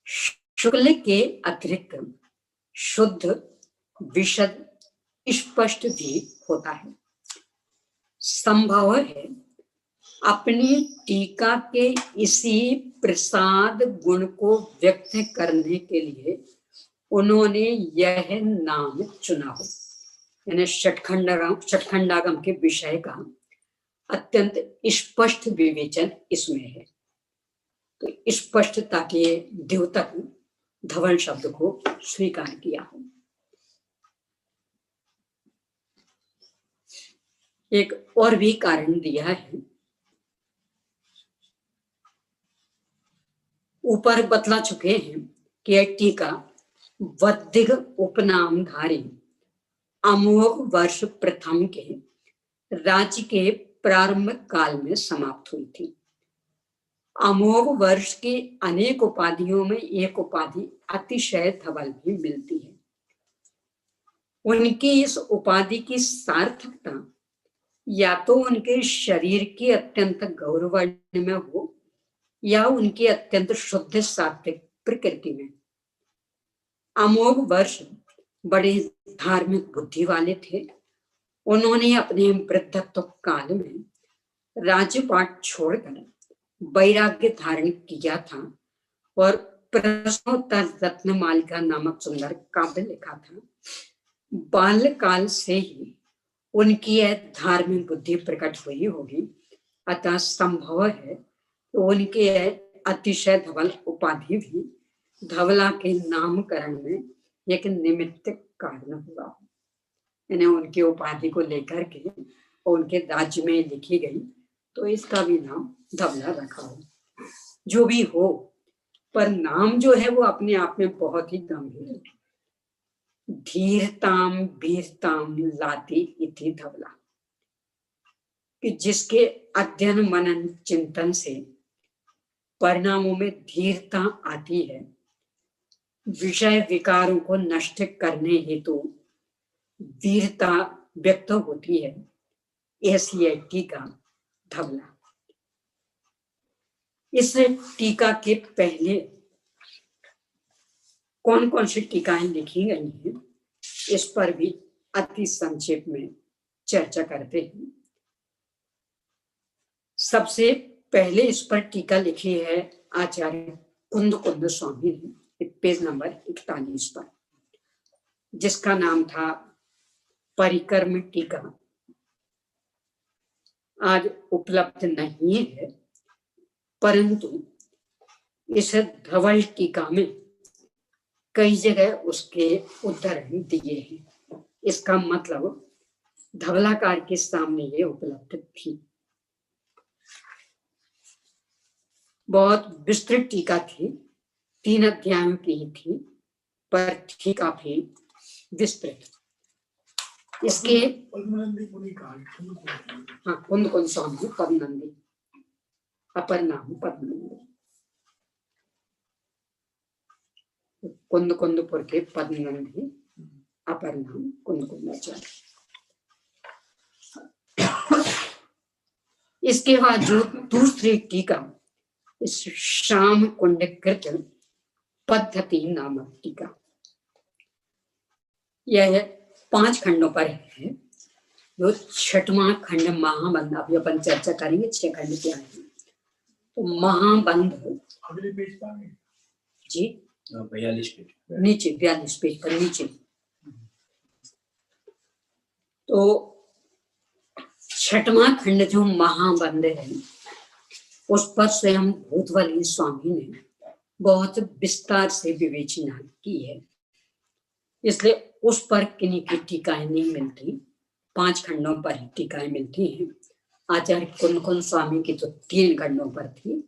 शुक्ल के अतिरिक्त शुद्ध, विशद, स्पष्ट भी होता है। संभव है अपनी टीका के इसी प्रसाद गुण को व्यक्त करने के लिए उन्होंने यह नाम चुना हो। यानी षटखंडागम के विषय का अत्यंत स्पष्ट विवेचन इसमें है, तो स्पष्टता के द्योतक धवल शब्द को स्वीकार किया हो। एक और भी कारण दिया है, ऊपर बतला चुके हैं कि यह टीका वद्दिग उपनामधारी अमोघ वर्ष प्रथम के राज्य के प्रारंभ काल में समाप्त हुई थी। अमोघ वर्ष के अनेक उपाधियों में एक उपाधि अतिशय धवल भी मिलती है। उनकी इस उपाधि की सार्थकता या तो उनके शरीर की अत्यंत गौरवर्ण में हो या उनकी अत्यंत शुद्ध सात्विक प्रकृति में। अमोघ वर्ष बड़े धार्मिक बुद्धि वाले थे। उन्होंने अपने वृद्धत्व काल में राज्यपाट छोड़कर वैराग्य धारण किया था और प्रश्नोत्तर रत्नमालिका नामक सुंदर काव्य लिखा था। बाल्यकाल से ही उनकी यह धार्मिक बुद्धि प्रकट हुई होगी, अतः संभव है कि उनके यह अतिशय धवल उपाधि भी धवला के नामकरण में एक निमित्त कारण हुआ। इन्हें उनकी उपाधि को लेकर के उनके राज्य में लिखी गई, तो इसका भी नाम धवला रखा हो। जो भी हो, पर नाम जो है वो अपने आप में बहुत ही गंभीर है। धीरताम वीरताम लाती इति धवला, कि जिसके अध्ययन मनन चिंतन से परिणामों में धीरता आती है, विषय विकारों को नष्ट करने हेतु वीरता व्यक्त होती है, ऐसी है टीका धवला। इस टीका के पहले कौन कौन सी टीकाएं लिखी गई हैं, इस पर भी अति संक्षेप में चर्चा करते हैं। सबसे पहले इस पर टीका लिखी है आचार्य कुंद कुंद स्वामी ने, पेज नंबर 41 पर, जिसका नाम था परिक्रम टीका। आज उपलब्ध नहीं है, परंतु इस धवल टीका में कई जगह उसके उदाहरण दिए हैं। इसका मतलब धवलाकार के सामने ये उपलब्ध थी। बहुत विस्तृत टीका थी, 3 अध्यायों की ही थी, पर थी काफी विस्तृत। इसके हाँ, कुंद कुंद स्वामी पद्मनंदी, अपर नाम पद्मनंदी, कुंद कुंदपुर के पद्मनंदी, अपर नाम कुंद कुंदाचार्य। इसके बाद जो दूसरी टीका इस श्याम कुंडकृत पद्धति नामक टीका, यह 5 खंडों पर है। जो 6वां खंड महाबंध, अभी अपन चर्चा करेंगे 6 खंड क्या है। तो महाबंध अगले पेज पर जी 42 पेज नीचे, 42 पेज पर नीचे। तो 6वां खंड जो महाबंध है, उस पर स्वयं भूतवली स्वामी ने बहुत विस्तार से विवेचना की है, इसलिए उस पर किन्हीं की टीकाएं नहीं मिलती, 5 खंडों पर ही टीकाएं मिलती हैं। आचार्य कुंद कुंद स्वामी की तो 3 खंडों पर थी,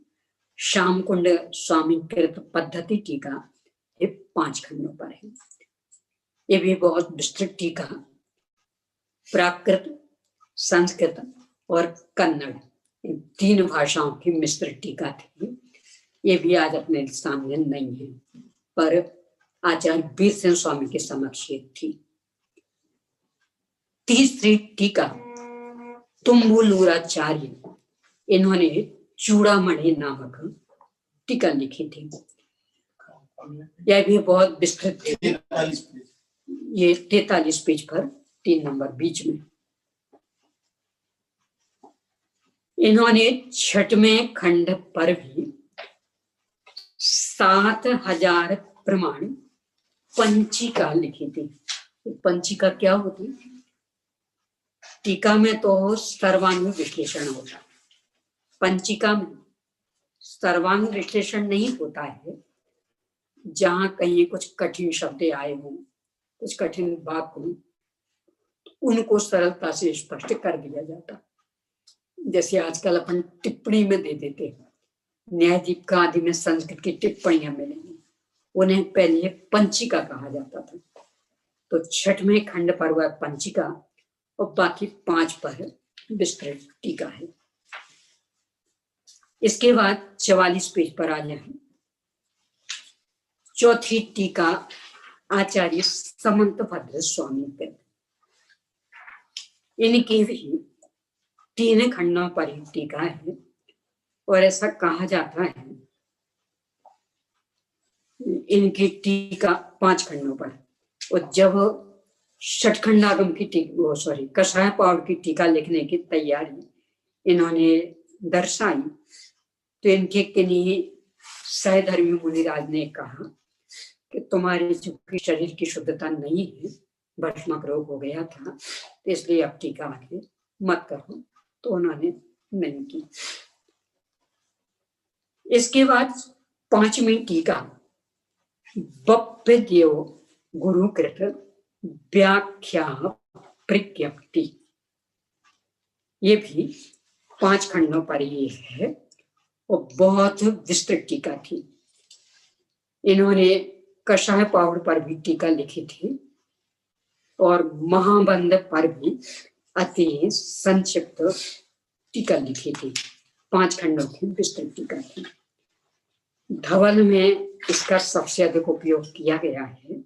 श्याम कुंड स्वामी कृत पद्धति टीका ये 5 खंडों पर है। ये भी बहुत विस्तृत टीका, प्राकृत, संस्कृत और कन्नड़, इन 3 भाषाओं की मिश्र टीका थी। ये भी आज अपने सामने नहीं है, पर आचार्य वीर सिंह स्वामी के समक्ष थी। तीसरी टीका तुम्बुलूराचार्य, इन्होंने चूड़ामणि नामक टीका लिखी थी। यह भी बहुत विस्तृत थी। ये 43 पेज पर 3 नंबर बीच में। इन्होंने 6वें खंड पर भी 7000 प्रमाण पंचिका लिखी थी। पंचिका क्या होती? टीका में तो सर्वांग विश्लेषण होता है, पंचिका में सर्वांग विश्लेषण नहीं होता है। जहां कहीं कुछ कठिन शब्द आए हों, कुछ कठिन बात हो, उनको सरलता से स्पष्ट कर दिया जाता। जैसे आजकल अपन टिप्पणी में दे देते हैं, न्यायदीपिका आदि में संस्कृत की टिप्पणियां मिलेंगी, उन्हें पहले पंचिका कहा जाता था। तो 6वें खंड पर वह पंचिका और बाकी 5 पर विस्तृत टीका है। इसके बाद 44 पेज पर आ जाए, चौथी टीका आचार्य समंत भद्र स्वामी पर। इनकी भी 3 खंडों पर ही टीका है, और ऐसा कहा जाता है इनकी टीका 5 खंडों पर, और जब षटखंडागम की कषाय पावड़ की टीका लिखने की तैयारी इन्होंने दर्शाई, तो इनके किन्हीं सहधर्मी मुनिराज ने कहा कि तुम्हारी चूंकि शरीर की शुद्धता नहीं है, भस्मक रोग हो गया था, तो इसलिए अब टीका आगे मत करो, तो उन्होंने नहीं की। इसके बाद 5वीं टीका बप्पे देव गुरुकृत व्याख्या प्रज्ञप्ति, ये भी 5 खंडों पर ही है और बहुत विस्तृत टीका थी। इन्होंने कषाय पावड़ पर भी टीका लिखी थी और महाबंध पर भी अति संक्षिप्त टीका लिखी थी। 5 खंडों की विस्तृत टीका थी। धवल में इसका सबसे अधिक उपयोग किया गया है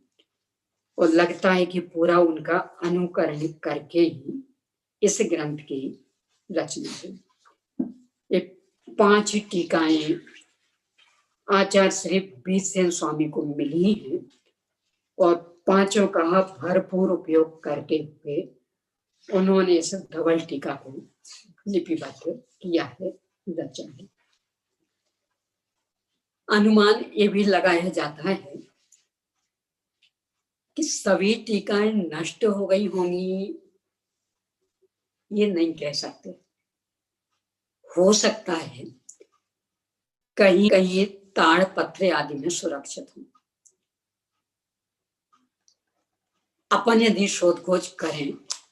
और लगता है कि पूरा उनका अनुकरण करके ही इस ग्रंथ की रचना हुई। ये 5 टीकाएं आचार्य श्री बीरसेन स्वामी को मिली हैं और 5 का भरपूर उपयोग करते हुए उन्होंने इस धवल टीका को लिपिबद्ध किया है, रचा है। अनुमान ये भी लगाया जाता है कि सभी टीकाएं नष्ट हो गई होंगी, ये नहीं कह सकते। हो सकता है कहीं कहीं ताड़पत्र आदि में सुरक्षित हो। अपन यदि शोध खोज करें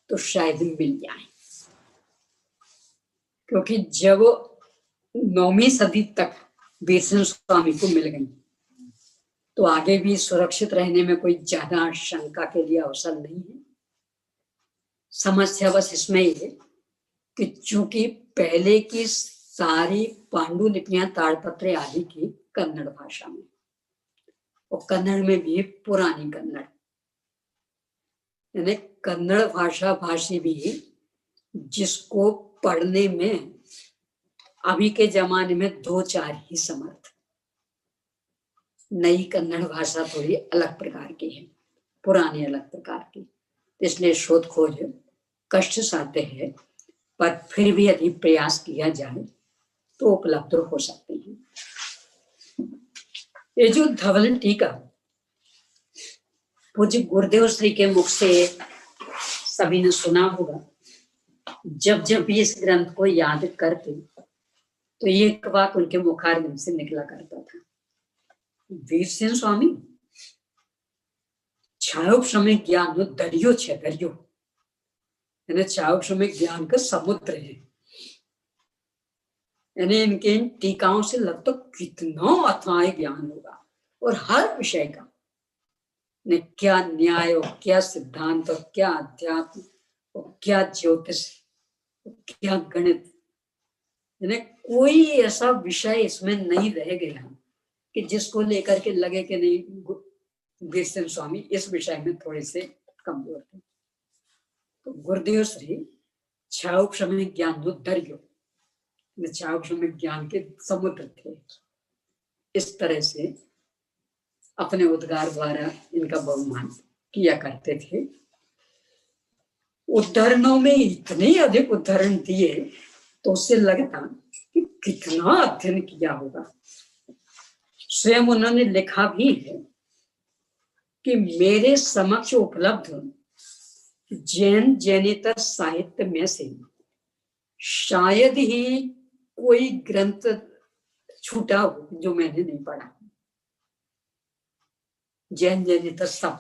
तो शायद मिल जाए, क्योंकि जब 9वीं सदी तक बीरसेन स्वामी को मिल गई तो आगे भी सुरक्षित रहने में कोई ज्यादा शंका के लिए अवसर नहीं है। समस्या बस इसमें ही है कि चूंकि पहले की सारी पांडुलिपियां ताड़पत्र आदि की कन्नड़ भाषा में, और कन्नड़ में भी पुरानी कन्नड़, यानी कन्नड़ भाषा भाषी भी जिसको पढ़ने में अभी के जमाने में 2-4 ही समर्थ। नई कन्नड़ भाषा थोड़ी अलग प्रकार की है, पुरानी अलग प्रकार की, इसलिए शोध खोज कष्ट साध्य है, पर फिर भी यदि प्रयास किया जाए तो उपलब्ध हो सकते हैं। ये जो धवल टीका पूज्य गुरुदेव श्री के मुख से सभी ने सुना होगा। जब जब भी इस ग्रंथ को याद करते तो ये एक वाक्य उनके मुखारविंद से निकला करता था, वीरसेन स्वामी छायोग समय ज्ञान दरियो छे, दरियो यानी छायोग समय ज्ञान का समुद्र है। यानी इनके इन टीकाओं से लगता कितना अथाह ज्ञान होगा, और हर विषय का ने क्या न्याय और क्या सिद्धांत और क्या अध्यात्म और क्या ज्योतिष, क्या गणित, यानी कोई ऐसा विषय इसमें नहीं रह गया कि जिसको लेकर के लगे कि नहीं बीरसेन स्वामी इस विषय में थोड़े से कमजोर थे। तो गुरुदेव श्री छायोग समय ज्ञान दरियो, छायोग समय ज्ञान के समुद्र थे। इस तरह से अपने उद्गार द्वारा इनका बहुमान किया करते थे। उद्धरणों में इतने अधिक उद्धरण दिए तो उससे लगता कि कितना अध्ययन किया होगा। स्वयं उन्होंने लिखा भी है कि मेरे समक्ष उपलब्ध जैन जैनेतर साहित्य में से शायद ही कोई ग्रंथ छूटा हो जो मैंने नहीं पढ़ा। जैन जैनेतर सब,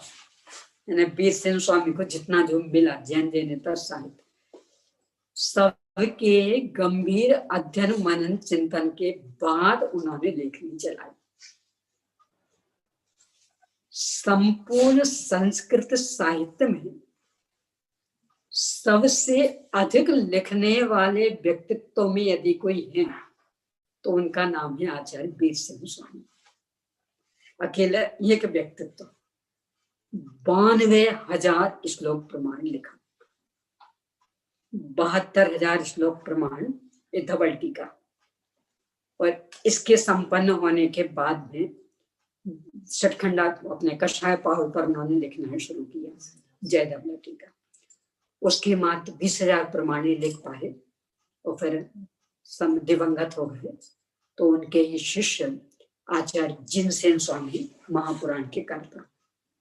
यानी बीरसेन स्वामी को जितना जो मिला जैन जैनेतर साहित्य, सबके गंभीर अध्ययन मनन चिंतन के बाद उन्होंने लेखनी चलाई। संपूर्ण संस्कृत साहित्य में सबसे अधिक लिखने वाले व्यक्तित्व में यदि कोई है तो उनका नाम है आचार्य बीरसेन स्वामी। अकेला एक व्यक्तित्व 92,000 श्लोक प्रमाण लिखा, 72,000 श्लोक प्रमाण धवल टीका, और इसके संपन्न होने के बाद में षटखंडा अपने कषाय पाहुल पर उन्होंने लिखना शुरू किया, जयदेव लटी का। उसके मात्र 20,000 प्रमाणी लिख पाए और फिर सब दिवंगत हो गए। तो उनके ये शिष्य आचार्य जिनसेन स्वामी महापुराण के कर्ता,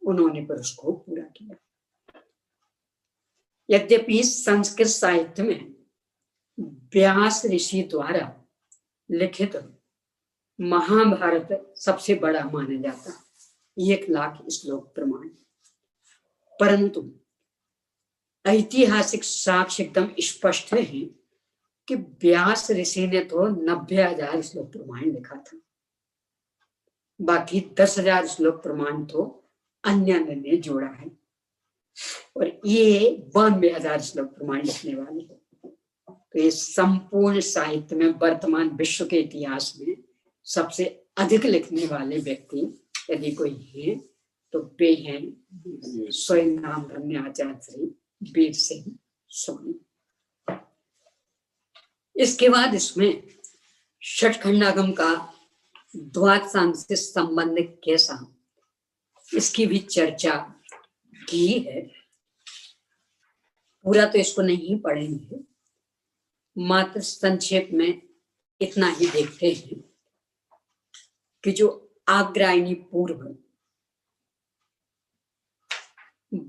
उन्होंने पर उसको पूरा किया। यद्यपि संस्कृत साहित्य में व्यास ऋषि द्वारा लिखित महाभारत सबसे बड़ा माना जाता, 1,00,000 श्लोक प्रमाण, परंतु ऐतिहासिक साक्ष्य एकदम स्पष्ट है कि व्यास ऋषि ने तो 90,000 श्लोक प्रमाण लिखा था, बाकी 10,000 श्लोक प्रमाण तो अन्य ने जोड़ा है, और ये 92,000 श्लोक प्रमाण लिखने वाले हैं। तो ये संपूर्ण साहित्य में वर्तमान विश्व के इतिहास में सबसे अधिक लिखने वाले व्यक्ति यदि कोई है तो वे हैं स्वयं नाम धन्य आचार्य श्री वीर सिंह स्वामी। इसके बाद इसमें षटखंडागम का द्वादशांश से संबंध कैसा, इसकी भी चर्चा की है। पूरा तो इसको नहीं पढ़ेंगे, मात्र संक्षेप में इतना ही देखते हैं कि जो आग्रायणी पूर्व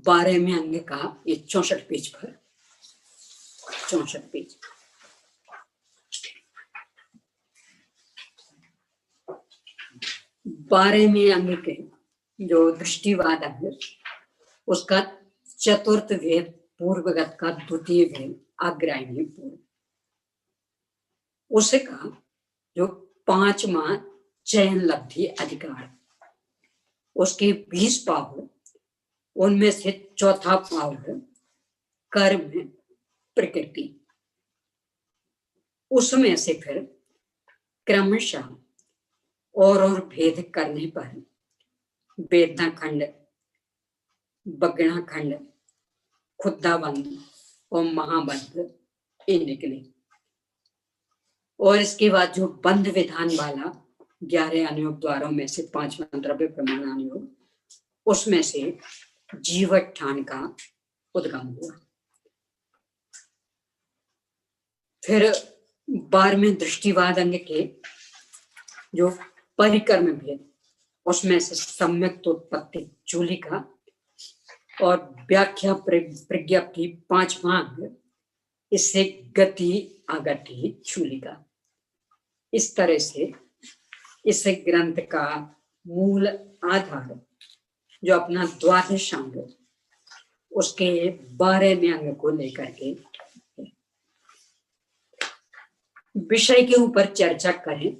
12वें अंग का ये 64 पेज पर, 64 पेज, बारहवें अंग के जो दृष्टिवाद अंग, उसका चतुर्थ भेद पूर्वगत का द्वितीय भेद आग्रायणी पूर्व, उसका जो 5वां चयन लब्धि अधिकार, उसके 20 पाव, उनमें से चौथा पाव कर्म प्रकृति, उसमें से फिर क्रमशः और भेद करने पर वेदना खंड, बगड़ा खंड, खुद्दाबंद और महाबंध ये निकले। और इसके बाद जो बंध विधान वाला 11 अनुयोग द्वारों में से 5वां द्रव्य प्रमाण अनुयोग, उसमें से जीवठान का उद्गम हुआ। फिर 12वें दृष्टिवाद अंग के जो परिकर्म भेद, उसमें से सम्यक उत्पत्ति चूलिका और व्याख्या प्रज्ञप्ति 5वां अंग, इससे गति आगति चूलिका। इस तरह से इस ग्रंथ का मूल आधार जो अपना द्वादश अंग, उसके 12वें अंग को लेकर के विषय के ऊपर चर्चा करें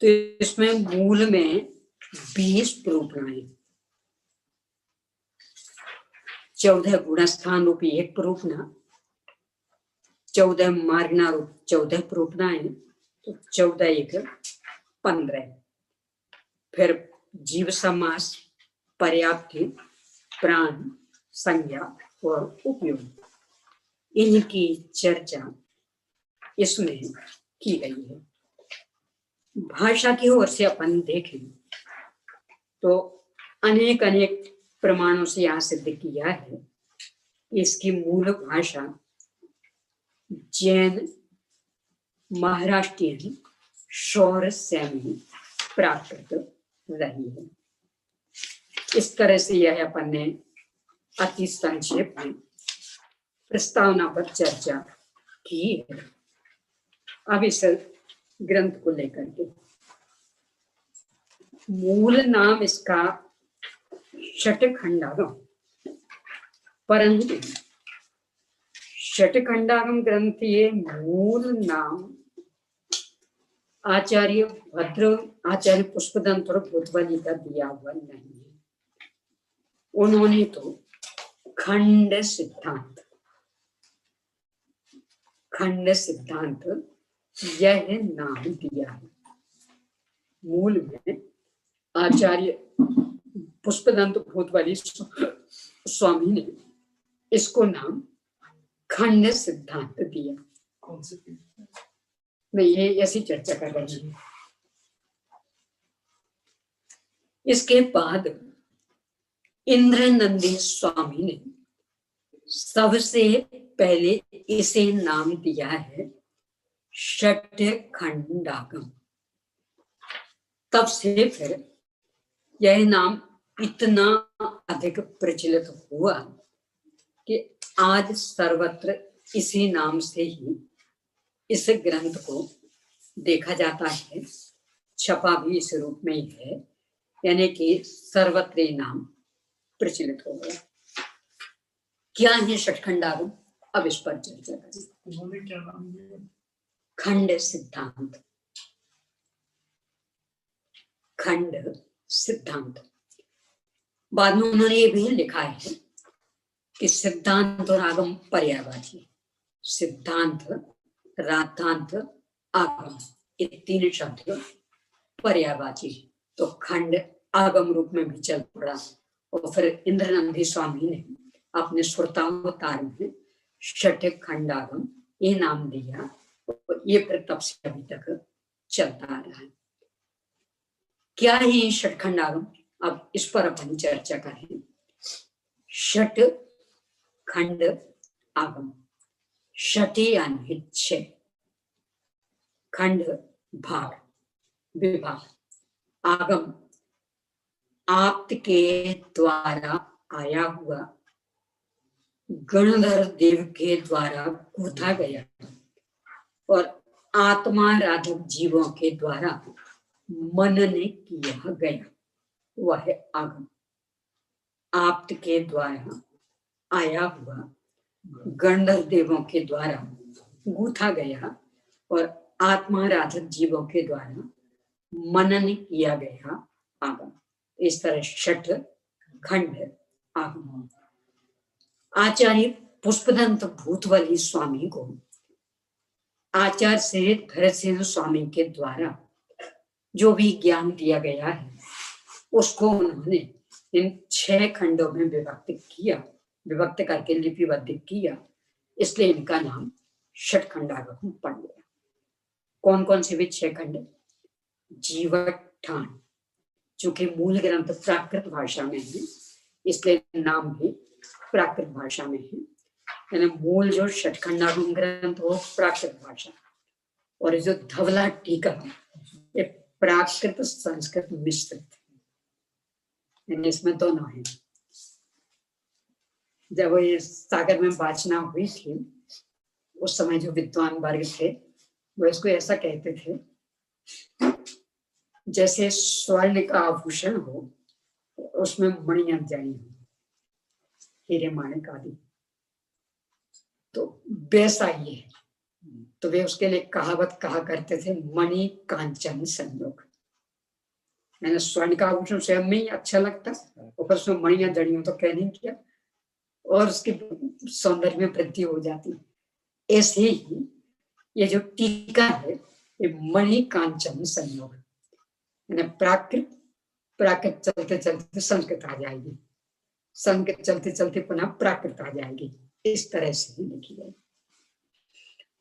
तो इसमें मूल में 20 प्रूपणाएं, 14 गुणस्थान रूपी एक प्रूपना, 14 मार्गना रूप 14 प्रूपणाएं, तो 14 एक 15, फिर जीव समास, पर्याप्ति, प्राण, संज्ञा और उपयोग, इनकी चर्चा इसमें की गई है। भाषा की ओर से अपन देखें तो अनेक अनेक प्रमाणों से यह सिद्ध किया है, इसकी मूल भाषा जैन महाराष्ट्रियन शौर सैमी प्राकृत रही है। इस तरह से यह अपन ने अति संक्षेप में प्रस्तावना पर चर्चा की है। अब इस ग्रंथ को लेकर के मूल नाम इसका षटखंडागम, परंतु षटखंडागम ग्रंथ ये मूल नाम आचार्य पुष्पदंत और भूतवली का दिया हुआ नहीं है। उन्होंने तो खंड सिद्धांत यह नाम दिया है। मूल में आचार्य पुष्पदंत भूतवली स्वामी ने इसको नाम खंड सिद्धांत दिया। कौन से नहीं, ये ऐसी चर्चा कर रही है। इसके बाद इंद्रनंदी स्वामी ने सबसे पहले इसे नाम दिया है षट्खंडागम। तब से फिर यह नाम इतना अधिक प्रचलित हुआ कि आज सर्वत्र इसी नाम से ही इस ग्रंथ को देखा जाता है, छपा भी इस रूप में ही है, यानी कि सर्वत्र नाम प्रचलित हो गया। क्या है षट्खंडागम, अब इस पर चर्चा करें। उन्होंने क्या नाम दिया? खंड सिद्धांत। खंड सिद्धांत। बाद में उन्होंने ये भी लिखा है कि सिद्धांत और आगम पर्यायवाची। सिद्धांत, राधांत, आगम, ये तीन शब्द पर्यायवाची। तो खंड आगम रूप में भी चल पड़ा। और फिर इंद्रनंदी स्वामी ने अपने सुरतावतार में षट्खंडागम ये नाम दिया। और ये फिर तब से अभी तक चलता आ रहा है। क्या है ये षट्खंडागम, अब इस पर अपन चर्चा करें। षट खंड आगम। षटी यानी छह, खंड भाग विभाग, आगम आप्त के द्वारा आया हुआ, गणधर देव के द्वारा गूंथा गया और आत्मा राधक जीवों के द्वारा मनन किया गया, वह है आगम। आप्त के द्वारा आया हुआ, गणधर देवों के द्वारा गूंथा गया और आत्मा राधक जीवों के द्वारा मनन किया गया आगम। इस तरह षट खंड आगम। आचार्य पुष्पदंत भूतवली स्वामी को आचार्य से धरसेन स्वामी के द्वारा जो भी ज्ञान दिया गया है उसको उन्होंने इन 6 खंडों में विभक्त करके लिपिबद्ध किया। इसलिए इनका नाम षट्खंडागम पड़ गया। कौन कौन से भी 6 खंड? जीवठान, चूंकि मूल ग्रंथ प्राकृत भाषा में है इसलिए नाम भी प्राकृत भाषा में है। यानी मूल जो षट्खंडागम ग्रंथ वो प्राकृत भाषा, और जो धवला टीका ये प्राकृत संस्कृत मिश्रित, यानी इसमें दोनों है। जब ये सागर में वाचना हुई थी उस समय जो विद्वान वर्ग थे वो इसको ऐसा कहते थे जैसे स्वर्ण का आभूषण हो उसमें मणियां जड़ी हो, हीरे माणिक आदि, तो वैसा ही है। तो वे उसके लिए कहावत कहा करते थे, मणि कांचन संयोग। मैंने स्वर्ण का आभूषण स्वयं में ही अच्छा लगता और उसमें मणियां जड़ी हो तो कह नहीं किया और उसके सौंदर्य में वृद्धि हो जाती। ऐसे ही ये जो टीका है ये मणि कांचन संयोग, यानी प्राकृत चलते चलते संस्कृत आ जाएगी, संस्कृत चलते चलते पुनः प्राकृत आ जाएगी। इस तरह से ही लिखी गई।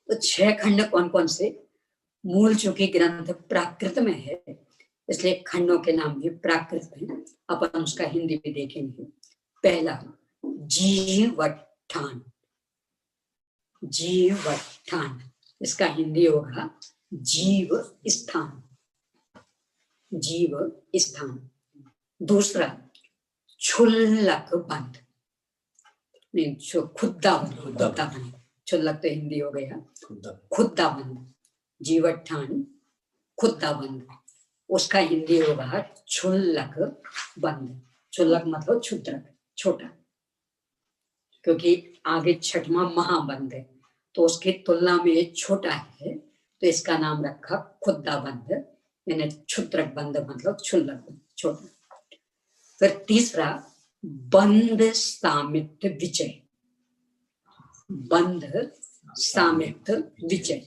तो 6 खंड कौन कौन से? मूल चूंकि ग्रंथ प्राकृत में है इसलिए खंडों के नाम भी प्राकृत में। अपन उसका हिंदी भी देखेंगे। पहला जीवठान। जीवठान, इसका हिंदी होगा जीव स्थान। जीव स्थान। दूसरा क्षुल्लक बंध, नहीं खुद्दा बंध। क्षुल्लक तो हिंदी हो गया, खुद्दा बंध। जीवठान खुद्दा बंध, उसका हिंदी होगा क्षुल्लक बंध। क्षुल्लक मतलब क्षुद्रक, छोटा, क्योंकि आगे 6वां महाबंध है तो उसकी तुलना में छोटा है तो इसका नाम रखा खुद्दा बंध, यानी क्षुद्रक बंध मतलब क्षुल्लक छोटा। फिर तीसरा बंध सामित विजय। बंध सामित विजय,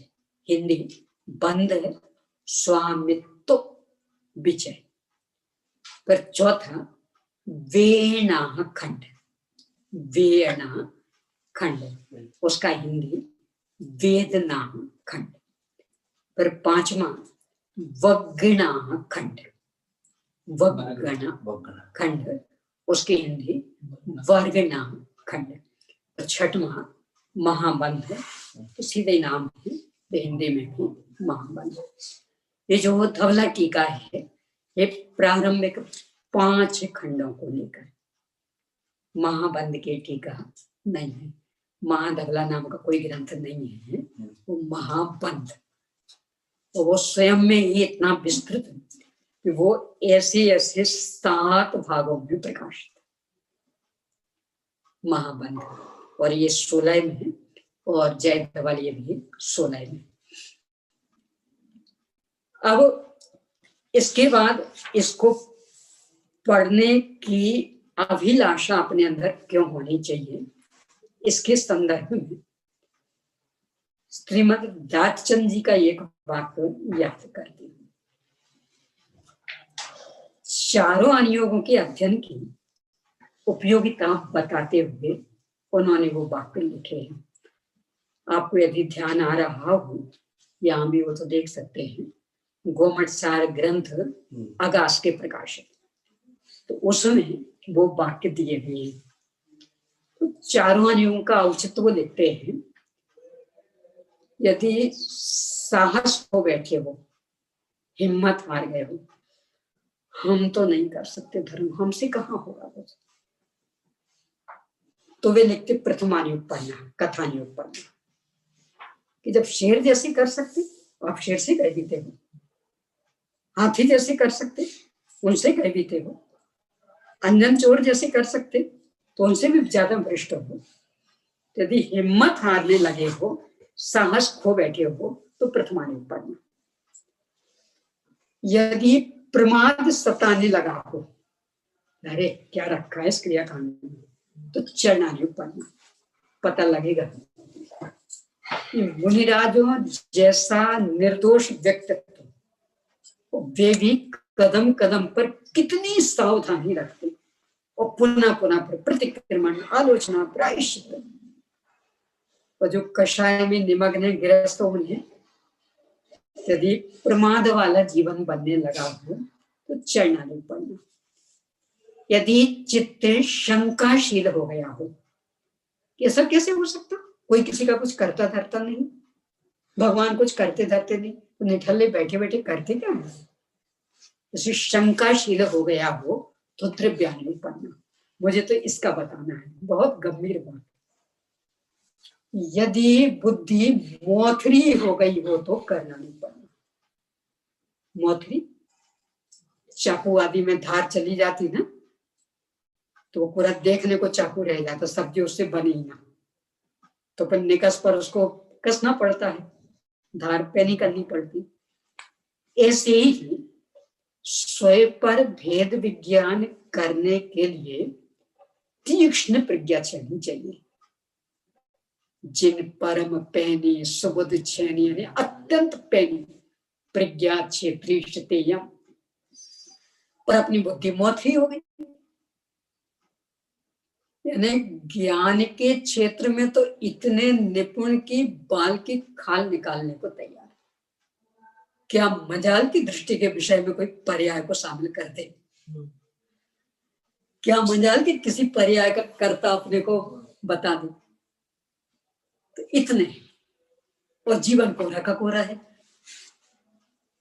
हिंदी बंध स्वामित्व विजय। फिर चौथा वेणा खंड। वेणा खंड, उसका हिंदी वेदना खंड। फिर 5वां वग्णा खंड। वगण खंड, उसकी हिंदी वर्गना खंड। और छठवां महाबंध है, तो सीधे नाम है, तो हिंदी में भी महाबंध। ये जो धवला टीका है, ये प्रारंभिक 5 खंडों को लेकर, महाबंध के टीका नहीं है। महाधवला नाम का कोई ग्रंथ नहीं है, वो महाबंध। तो वो स्वयं में ही इतना विस्तृत है कि वो ऐसे ऐसे 7 भागों में प्रकाशित है, महाबंध। और ये 16 में है, और जय धवल ये भी 16 में। अब इसके बाद इसको पढ़ने की अभिलाषा अपने अंदर क्यों होनी चाहिए, इसके संदर्भ में श्रीमद् दातचंद जी का एक वाक्य याद करती हूँ। चारों अनुयोगों के अध्ययन की उपयोगिता बताते हुए उन्होंने वो वाक्य लिखे हैं। आपको यदि ध्यान आ रहा हो, यहाँ भी वो तो देख सकते हैं, गोमटसार ग्रंथ अगास के प्रकाशक, तो उसमें वो वाक्य दिए हुए हैं। तो चारों अनुयोगों का औचित्य वो लिखते हैं। यदि साहस हो बैठे हो, हिम्मत हार गए हो, हम तो नहीं कर सकते धर्म, हमसे कहाँ होगा वो, तो वे लिखते प्रथमानुयोग पढ़ना, कथानुयोग पढ़ना, कि जब शेर जैसे कर सकते आप शेर से कह देते हो, हाथी जैसे कर सकते उनसे कह देते हो, अंजन चोर जैसे कर सकते तो उनसे भी ज्यादा भ्रष्ट हो। यदि हिम्मत हारने लगे हो, साहस खो बैठे हो, तो प्रथमानुयोग पढ़ना। यदि प्रमाद सताने लगा हो, अरे क्या रखा है इस क्रियाकांड में, तो चरणानुयोग पढ़ना, पता लगेगा मुनिराजों जैसा निर्दोष व्यक्तित्व, वे भी कदम कदम पर कितनी सावधानी रखते, और पुनः पुनः प्रतिक्रमण, आलोचना, प्रायश्चित। और जो कषाय में निमग्न है गृहस्थ, उन्हें यदि प्रमाद वाला जीवन बनने लगा हो, तो चरणानुयोग पढ़ना। यदि चित्त शंकाशील हो गया हो, कि ऐसा कैसे हो सकता, कोई किसी का कुछ करता धरता नहीं, भगवान कुछ करते धरते नहीं, तो निठल्ले बैठे बैठे करते क्या है, जैसे शंकाशील हो गया हो, तो द्रव्यानुयोग पढ़ना। मुझे तो इसका बताना है, बहुत गंभीर बात। यदि बुद्धि मोथरी हो गई हो, तो कर्णानुयोग पढ़ना। मोथरी, चाकू आदि में धार चली जाती ना, तो वो पूरा देखने को चाकू रह जाता, सब्जी उससे बनी ना, तो फिर निकस पर उसको कसना पड़ता है, धार पे नहीं करनी पड़ती। ऐसे ही स्वयं पर भेद विज्ञान करने के लिए तीक्ष्ण प्रज्ञा चलनी चाहिए। जिन परम पैनी सुबुध छैनी, यानी अत्यंत पैनी प्रज्ञा क्षेत्रीय, पर अपनी बुद्धि मोथरी हो गई, यानी ज्ञान के क्षेत्र में तो इतने निपुण की बाल की खाल निकालने को तैयार, क्या मजाल की दृष्टि के विषय में कोई पर्याय को शामिल कर दे, क्या मजाल की किसी पर्याय का कर्ता अपने को बता दे, तो इतने, और जीवन कोरा का कोरा है।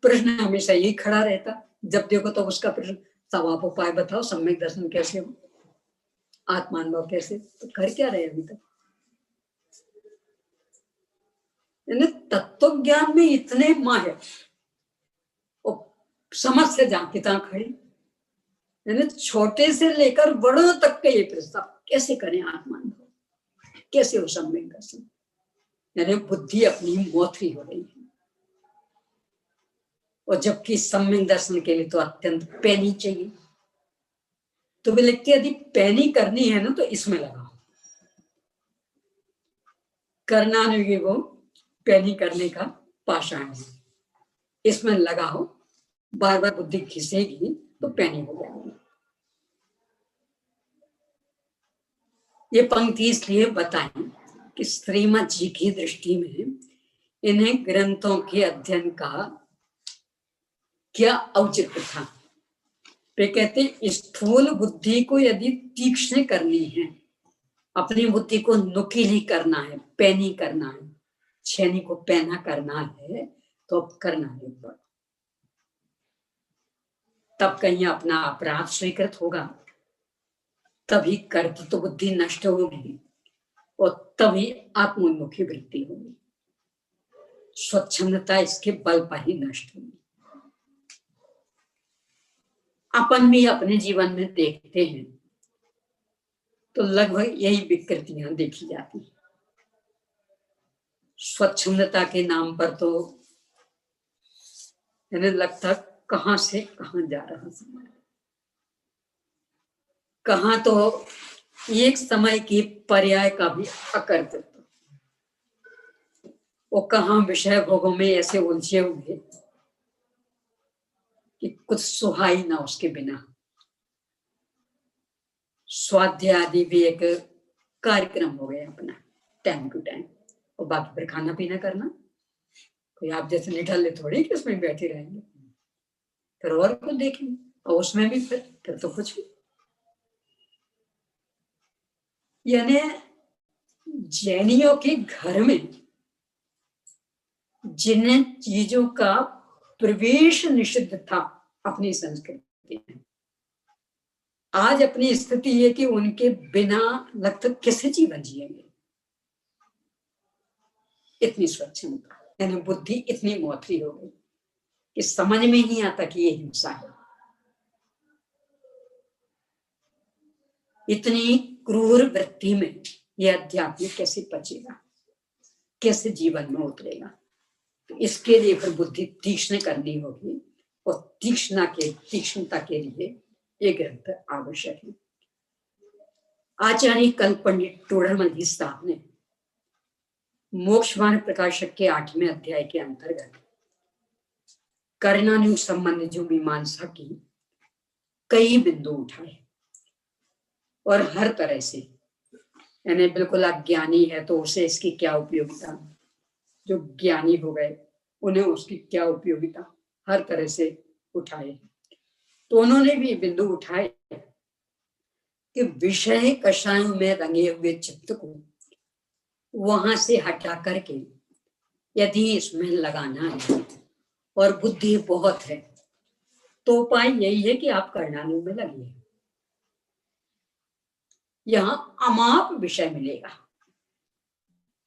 प्रश्न हमेशा यही खड़ा रहता, जब देखो तो उसका प्रश्न, सब आप उपाय बताओ, सम्यक दर्शन कैसे हो, आत्मानुभव कैसे, तो कर क्या रहे अभी तक। तत्व ज्ञान में इतने माहिर, और समझ से जाके तहां खड़ी, यानी छोटे से लेकर बड़ों तक के ये प्रस्ताव, कैसे करें आत्मानुभव, कैसे हो सम्यक दर्शन, यानी बुद्धि अपनी मोथरी हो रही है। और जबकि सम्यक दर्शन के लिए तो अत्यंत पैनी चाहिए, तो वे लिखते यदि पैनी करनी है ना, तो इसमें लगाओ, कर्णानुयोग को पैनी करने का पाषाण है, इसमें लगाओ, बार बार बुद्धि घिसेगी तो पैनी हो जाएगी। ये पंक्ति इसलिए बताएं कि श्रीमद जी की दृष्टि में इन्हें ग्रंथों के अध्ययन का क्या औचित्य था। वे कहते हैं स्थूल बुद्धि को यदि तीक्ष्ण करनी है, अपनी बुद्धि को नुकीली करना है, पैनी करना है, छेनी को पैना करना है, तो अब करना नहीं पड़ा। तब कहीं अपना अपराध स्वीकृत होगा, तभी कर्तृत्व बुद्धि नष्ट होगी और तभी आत्मोन्मुखी वृत्ति होगी। स्वच्छंदता इसके बल पर ही नष्ट होगी। अपन भी अपने जीवन में देखते हैं तो लगभग यही विकृतियां देखी जाती हैं। स्वच्छंदता के नाम पर तो इन्हें लगता कहां से कहां जा रहा समय, कहां तो एक समय की पर्याय का भी अकर्तृत्व, वो कहां विषय भोगों में ऐसे उलझे हुए कि कुछ सुहाई ना उसके बिना। स्वाध्याय आदि भी एक कार्यक्रम हो गया अपना टाइम टू टाइम, और बाकी फिर खाना पीना करना। कोई आप जैसे निठल्ले थोड़ी कि उसमें बैठे रहेंगे, फिर और कुछ देखेंगे, और उसमें भी फिर तो कुछ भी। यानी जैनियों के घर में जिन चीजों का प्रवेश निषिद्ध था अपनी संस्कृति में, आज अपनी स्थिति ये कि उनके बिना लगता कैसे जीवन जिएंगे। इतनी स्वच्छंदता, यानी बुद्धि इतनी मोथरी हो गई कि समझ में नहीं आता कि ये हिंसा है। इतनी क्रूर वृत्ति में यह अध्यात्म कैसे पचेगा, कैसे जीवन में उतरेगा। तो इसके लिए फिर बुद्धि तीक्ष्ण करनी होगी, और तीक्ष्णता के लिए ये ग्रंथ आवश्यक है। आचार्य कल पंडित टोडरमल साहब ने मोक्ष मार्ग प्रकाशक के 8वें अध्याय के अंतर्गत कर्णानुग संबंधी जो मीमांसा की कई बिंदु उठाए, और हर तरह से, यानी बिल्कुल अज्ञानी है तो उसे इसकी क्या उपयोगिता, जो ज्ञानी हो गए उन्हें उसकी क्या उपयोगिता, हर तरह से उठाए। तो उन्होंने भी बिंदु उठाए कि विषय कषायों में रंगे हुए चित्त को वहां से हटा करके यदि इसमें लगाना है और बुद्धि बहुत है, तो उपाय यही है कि आप कर्णानुग में लगिए। यहां अमाप विषय मिलेगा।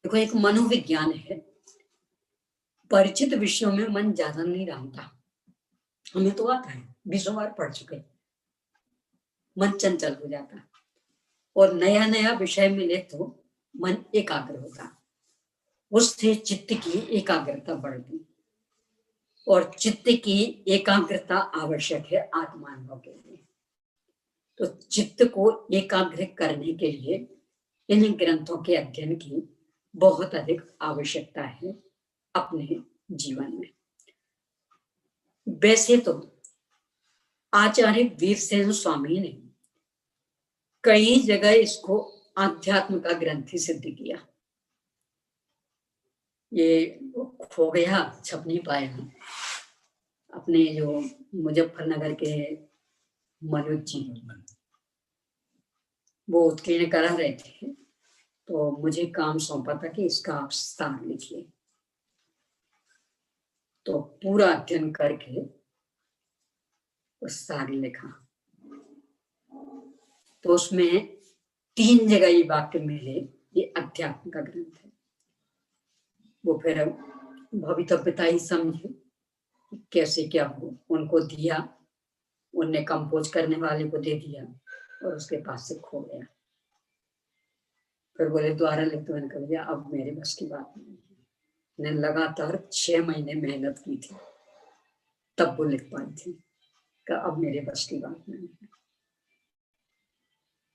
देखो, एक मनोविज्ञान है, परिचित विषयों में मन ज्यादा नहीं रहा। हमें तो आता है, 20 बार पढ़ चुके, मन चंचल हो जाता, और नया नया विषय मिले तो मन एकाग्र होता, उससे चित्त की एकाग्रता बढ़ती, और चित्त की एकाग्रता आवश्यक है आत्मानुभव के लिए। तो चित्त को एकाग्र करने के लिए इन ग्रंथों के अध्ययन की बहुत अधिक आवश्यकता है अपने जीवन में। वैसे तो आचार्य वीरसेन स्वामी ने कई जगह इसको आध्यात्म का ग्रंथ ही सिद्ध किया। ये खो गया, छप नहीं पाया। अपने जो मुजफ्फरनगर के मनोज जी, वो उत्कीर्ण करा रहे थे, तो मुझे काम सौंपा था कि इसका आप सार लिखिए। तो पूरा अध्ययन करके सार लिखा, तो उसमें 3 जगह ये वाक्य मिले, ये अध्यात्म का ग्रंथ है। वो फिर भवितव्यता ही समझे कैसे क्या हो, उनको दिया, उनने कंपोज करने वाले को दे दिया, और उसके पास से खो गया। फिर बोले द्वारा लिख दो। मैंने कह दिया अब मेरे बस की बात नहीं है। मैंने लगातार 6 महीने मेहनत की थी, तब वो लिख पाई थी कि अब मेरे बस की बात नहीं है।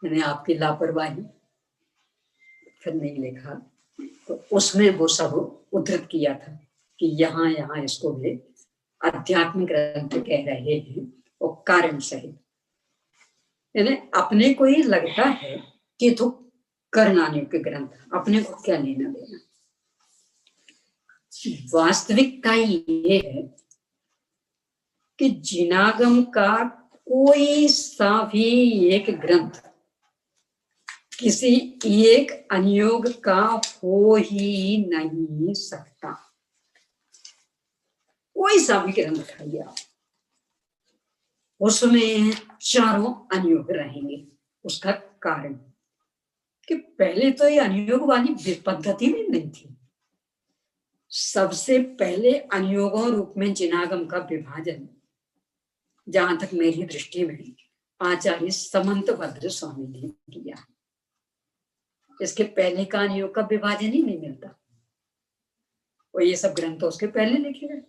मैंने आपकी लापरवाही फिर नहीं लिखा। तो उसमें वो सब उद्धृत किया था कि यहाँ यहाँ इसको भी आध्यात्मिक ग्रंथ कह रहे हैं, और कारण सहित। यानी अपने को ही लगता है कि तो कर्णानुग के ग्रंथ, अपने को क्या लेना देना। वास्तविकता ये है कि जिनागम का कोई सा भी एक ग्रंथ किसी एक अनुयोग का हो ही नहीं सकता। कोई सा भी ग्रंथ उठाइए आप, उसमें चारों अनुयोग रहेंगे। उसका कारण कि पहले तो ये अनुयोग वाली पद्धति भी नहीं थी। सबसे पहले अनुयोगों रूप में जिनागम का विभाजन, जहां तक मेरी दृष्टि में, आचार्य समंतभद्र स्वामी ने किया। इसके पहले का अनुयोग का विभाजन ही नहीं मिलता, और ये सब ग्रंथ उसके पहले लिखे गए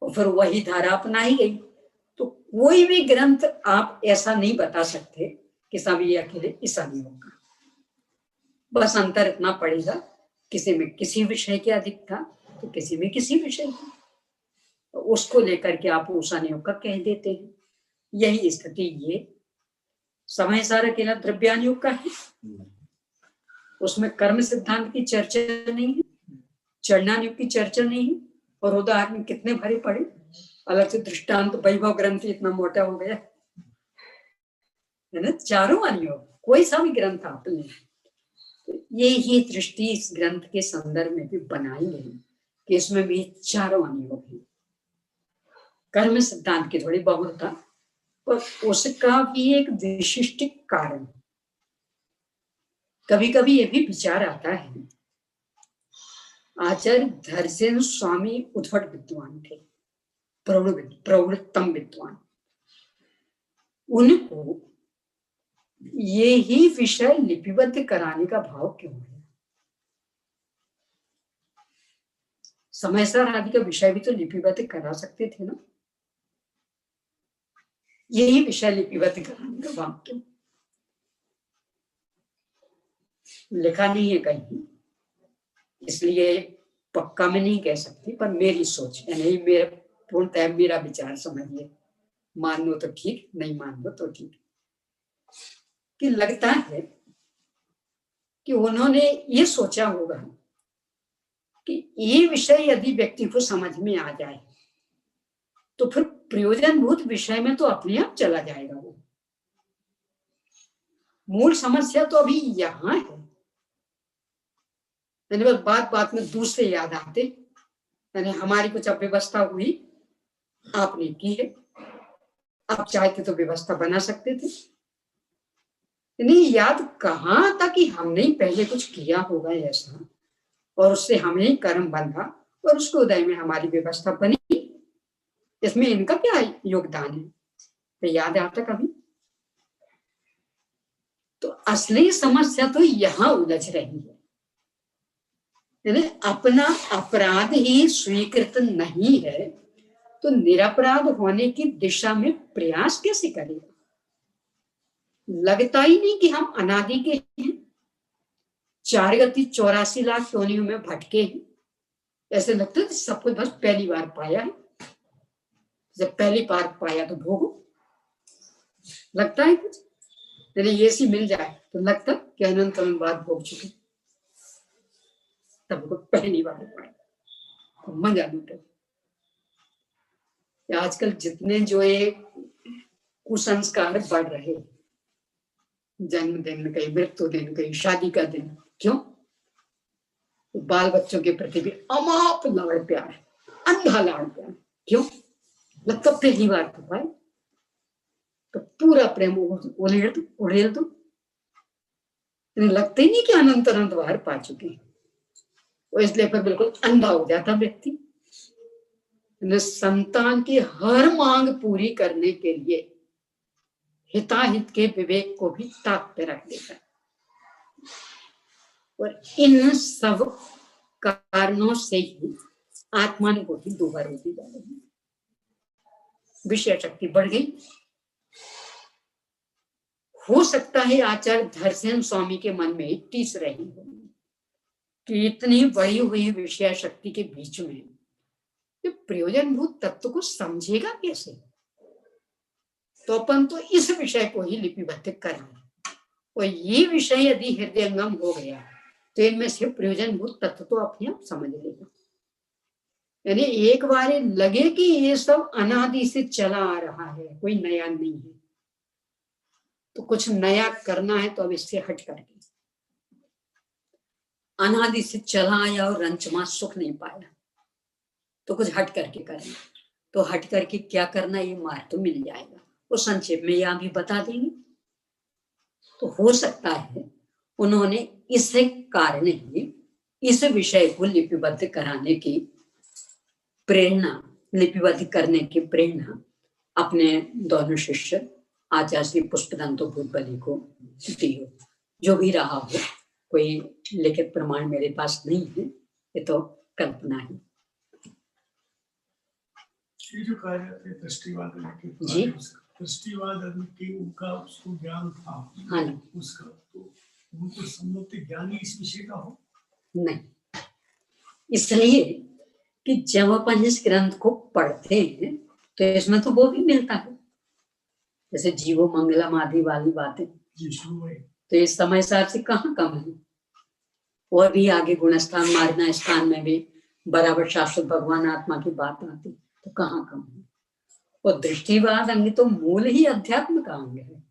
और फिर वही धारा अपनाई गई। तो कोई भी ग्रंथ आप ऐसा नहीं बता सकते कि सब ये अकेले इस अनुयोग का। बस अंतर इतना पड़ेगा, किसी में किसी विषय की अधिकता तो किसी में किसी विषय की, तो उसको लेकर के आप उस अनुयोग का कह देते हैं। यही स्थिति ये समय सारा अकेला द्रव्यानुयोग का है। उसमें कर्म सिद्धांत की चर्चा नहीं है, चरणानुयोग की चर्चा नहीं है, और उदाहरण कितने भरे पड़े। अलग से दृष्टांत वैभव ग्रंथ इतना मोटा हो गया है ना। चारों अनुयोग कोई सा भी ग्रंथ आपने, तो ये ही दृष्टि इस ग्रंथ के संदर्भ में भी बनाई गई कि इसमें भी चारों अनुयोग हैं। कर्म सिद्धांत की थोड़ी बहुलता, पर उसका भी एक विशिष्ट कारण। कभी कभी ये भी विचार आता है, आचार्य धर्मसेन स्वामी उद्भट विद्वान थे, प्रवृत्तम विद्वान। उनको ये ही विषय लिपिबद्ध कराने का भाव क्यों है? समय सार आदि का विषय भी तो लिपिबद्ध करा सकते थे ना। यही विषय लिपिबद्ध कराने का भाव क्यों? लिखा नहीं है कहीं, इसलिए पक्का मैं नहीं कह सकती, पर मेरी सोच है, नहीं मेरा पूर्णतः मेरा विचार समझिए। मान लो तो ठीक, नहीं मान लो तो ठीक, कि लगता है कि उन्होंने ये सोचा होगा कि ये विषय यदि व्यक्ति को समझ में आ जाए तो फिर प्रयोजनभूत विषय में तो अपने आप चला जाएगा। वो मूल समस्या तो अभी यहाँ है। मैंने बस बात बात में दूसरे याद आते, यानी हमारी कुछ अव्यवस्था हुई, आपने की है, आप चाहते तो व्यवस्था बना सकते थे। नहीं याद कहाँ था कि हमने पहले कुछ किया होगा ऐसा, और उससे हमें कर्म बंधा और उसके उदय में हमारी व्यवस्था बनी। इसमें इनका क्या योगदान है, तो याद आता कभी? तो असली समस्या तो यहाँ उलझ रही है, यानी अपना अपराध ही स्वीकृत नहीं है तो निरपराध होने की दिशा में प्रयास कैसे करेगा? लगता ही नहीं कि हम अनादि के हैं, 4 गति 84 लाख योनियों में भटके हैं। ऐसे लगता है सब कुछ बस पहली बार पाया है, जब पहली बार पाया तो भोगो। लगता है कुछ, यदि ये सी मिल जाए तो लगता कि अनंत अनंत बार भोग चुके, तब को पहली बार पाया तो मजा लूटे। आजकल जितने जो ये कुसंस्कार बढ़ रहे, जन्मदिन, कहीं मृत्यु दिन, कहीं शादी का दिन, क्यों? तो बाल बच्चों के प्रति भी अमाप लाड़ प्यार, अंधा लाड़ प्यार। क्यों? लगता पहली बार तो पाए तो पूरा प्रेम उड़ेल दो। लगता ही नहीं कि अनंत अनंत बार पा चुके, वो इसलिए पर बिल्कुल अंधा हो जाता व्यक्ति। संतान की हर मांग पूरी करने के लिए हिताहित के विवेक को भी ताक पे रख देता है, और इन सब कारणों से ही आत्मानुभूति दोबार होती जा रही है। विषय शक्ति बढ़ गई। हो सकता है आचार्य धर्मसेन स्वामी के मन में टीस रही हो कि इतनी बढ़ी हुई विषय शक्ति के बीच में ये प्रयोजनभूत तत्व को समझेगा कैसे? तो अपन तो इस विषय को ही लिपिबद्ध करेंगे, और ये विषय यदि हृदयंगम हो गया तो इनमें से प्रयोजनभूत तत्व तो अपने आप समझ लेगा। यानी एक बार लगे कि ये सब अनादि से चला आ रहा है, कोई नया नहीं है, तो कुछ नया करना है तो अब इससे हट करके, अनादि से चला आया और रंचमा सुख नहीं पाया तो कुछ हट करके करना। तो हट करके क्या करना, ये मार्ग तो मिल जाएगा, वो संक्षेप में यहाँ भी बता देंगे। तो हो सकता है उन्होंने इस कारण ही इस विषय को लिपिबद्ध कराने की प्रेरणा, लिपिबद्ध करने की प्रेरणा अपने दोनों शिष्य आचार्य श्री पुष्पदंत भूतबली को दी हो। जो भी रहा हो, कोई लिखित प्रमाण मेरे पास नहीं है, ये तो कल्पना है। ये जो कहा जाता है दृष्टिवाद जी, दृष्टिवाद के उनका उसको ज्ञान था, हाँ, उसका तो उनको सम्मत ज्ञानी इस विषय का हो नहीं, इसलिए कि जब अपन इस ग्रंथ को पढ़ते हैं तो इसमें तो वो भी मिलता है, जैसे जीवो मंगलम आदि वाली बातें, तो इस समय सार से कहाँ कम है। और भी आगे गुणस्थान मारना स्थान में भी बराबर शाश्वत भगवान आत्मा की बात आती, तो कहाँ कम है। और दृष्टिवाद अंग तो मूल ही अध्यात्म का अंग है।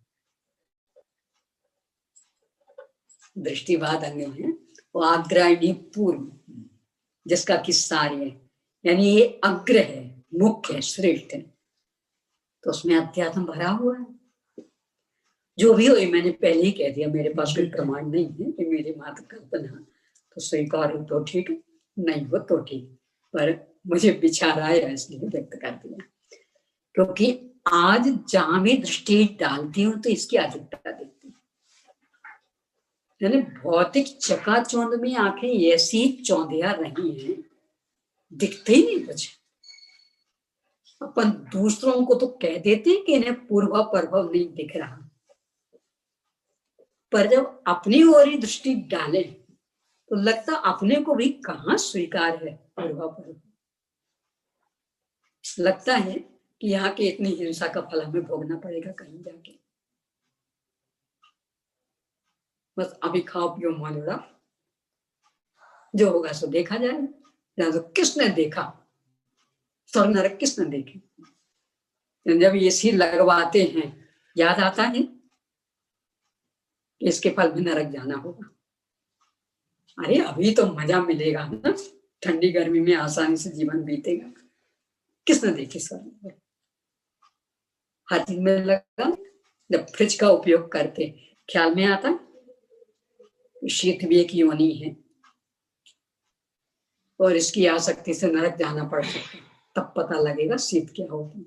दृष्टिवाद अंग में वो अग्रणी पूर्व, जिसका कि सार्य, यानी ये अग्र है, मुख्य है, श्रेष्ठ है, तो उसमें अध्यात्म भरा हुआ है। जो भी हो, मैंने पहले ही कह दिया, मेरे पास कोई प्रमाण नहीं है, कि मेरी मात्र कल्पना, तो स्वीकार हो तो ठीक, नहीं हो तो ठीक, पर मुझे विचार आया इसलिए व्यक्त कर दिया। क्योंकि आज जहां भी दृष्टि डालती हूँ तो इसकी अधिकता दिखती है, यानी भौतिक चकाचौंध में आंखें ऐसी चौंधिया रही हैं, दिखते ही नहीं कुछ। अपन दूसरों को तो कह देते हैं कि इन्हें पूर्व परभव नहीं दिख रहा, पर जब अपनी ओर ही दृष्टि डाले तो लगता अपने को भी कहाँ स्वीकार है पूर्व परभव। लगता है कि यहाँ की इतनी हिंसा का फल हमें भोगना पड़ेगा कहीं जाके, बस अभी खाओ पियो मौज उड़ाओ, जो होगा सो देखा जाएगा। तो किसने देखा, स्वर्ग नरक किसने देखे। जब ये सी लगवाते हैं, याद आता है कि इसके फल में नरक जाना होगा। अरे अभी तो मजा मिलेगा ना, ठंडी गर्मी में आसानी से जीवन बीतेगा। किसने देखे स्वर्ग, हर चीज में लगा। जब फ्रिज का उपयोग करते ख्याल में आता शीत भी एक योनि है और इसकी आसक्ति से नरक जाना पड़ सकता, तब पता लगेगा शीत क्या होती।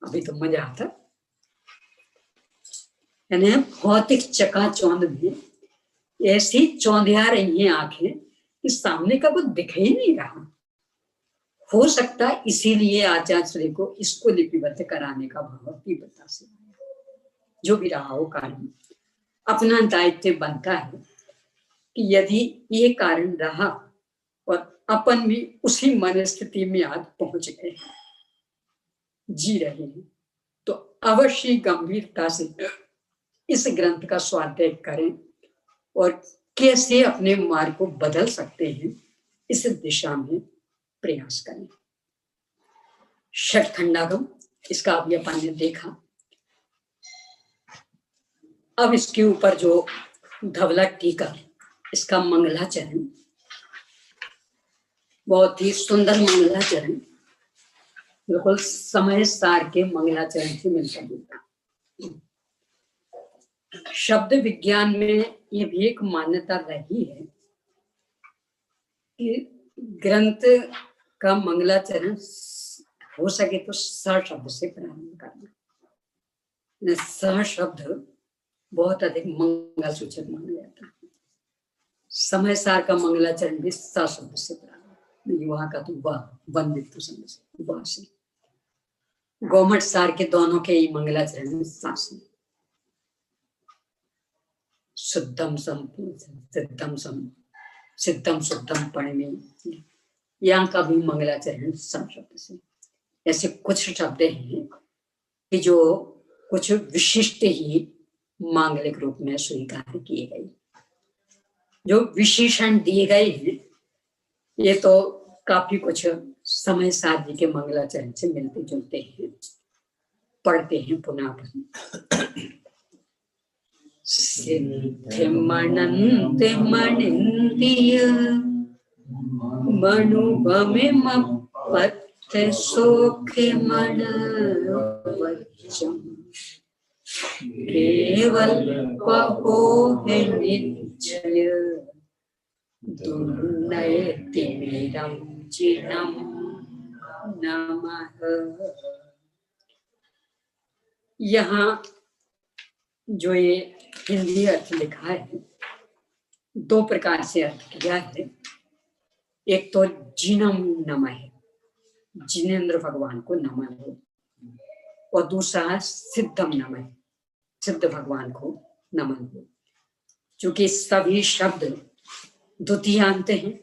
अभी तो मजा आता। यानी भौतिक चकाचौंध में ऐसी चौंधिया रही हैं आंखें कि सामने का कुछ दिख ही नहीं रहा। हो सकता है इसीलिए आचार्य श्री को इसको लिपिबद्ध कराने का भाव तीव्रता से, जो भी रहा हो कारण, अपना दायित्व बनता है कि यदि ये कारण रहा और अपन भी उसी मन स्थिति में आज पहुंच गए, जी रहे हैं, तो अवश्य गंभीरता से इस ग्रंथ का स्वाध्याय करें और कैसे अपने मार्ग को बदल सकते हैं इस दिशा में प्रयास करें। षटखंडागम, इसका अभी अपन ने देखा। अब इसके ऊपर जो धवला टीका, इसका मंगलाचरण, बहुत ही सुंदर मंगलाचरण, बिल्कुल समय सार के मंगलाचरण से मिलता जुलता। शब्द विज्ञान में ये भी एक मान्यता रही है कि ग्रंथ का मंगलाचरण हो सके तो स शब्द से प्रारंभ करना। स शब्द बहुत अधिक मंगल सूचक माना जाता है। समय सार का मंगलाचरण भी स शब्द से प्रारंभ, वहां का तो वन तो समझ वहां से। गौमठ सार के दोनों के ही मंगलाचरण में सांस, शुद्धम सिद्धम सम, सिद्धम शुद्धम पढ़ने, यहाँ का भी मंगलाचरण सम शब्द से। ऐसे कुछ शब्द हैं कि जो कुछ विशिष्ट ही मांगलिक रूप में स्वीकार किए गए, जो विशेषण दिए गए हैं, ये तो काफी कुछ समय साथ जी के मंगलाचरण से मिलते जुलते हैं, पढ़ते हैं पुनः पुनः। सिद्धि मनंत मनिंदिय मनुभमे मपत सोखे मन वचम केवल कहो है निश्चय दुर्नयति मेरम चिनम नमः। यहाँ जो ये हिंदी अर्थ लिखा है, दो प्रकार से अर्थ किया है। एक तो जिनम नमः है, जिनेन्द्र भगवान को नमन हो, और दूसरा सिद्धम नमः, सिद्ध भगवान को नमन हो। चूंकि सभी शब्द द्वितीयांत हैं,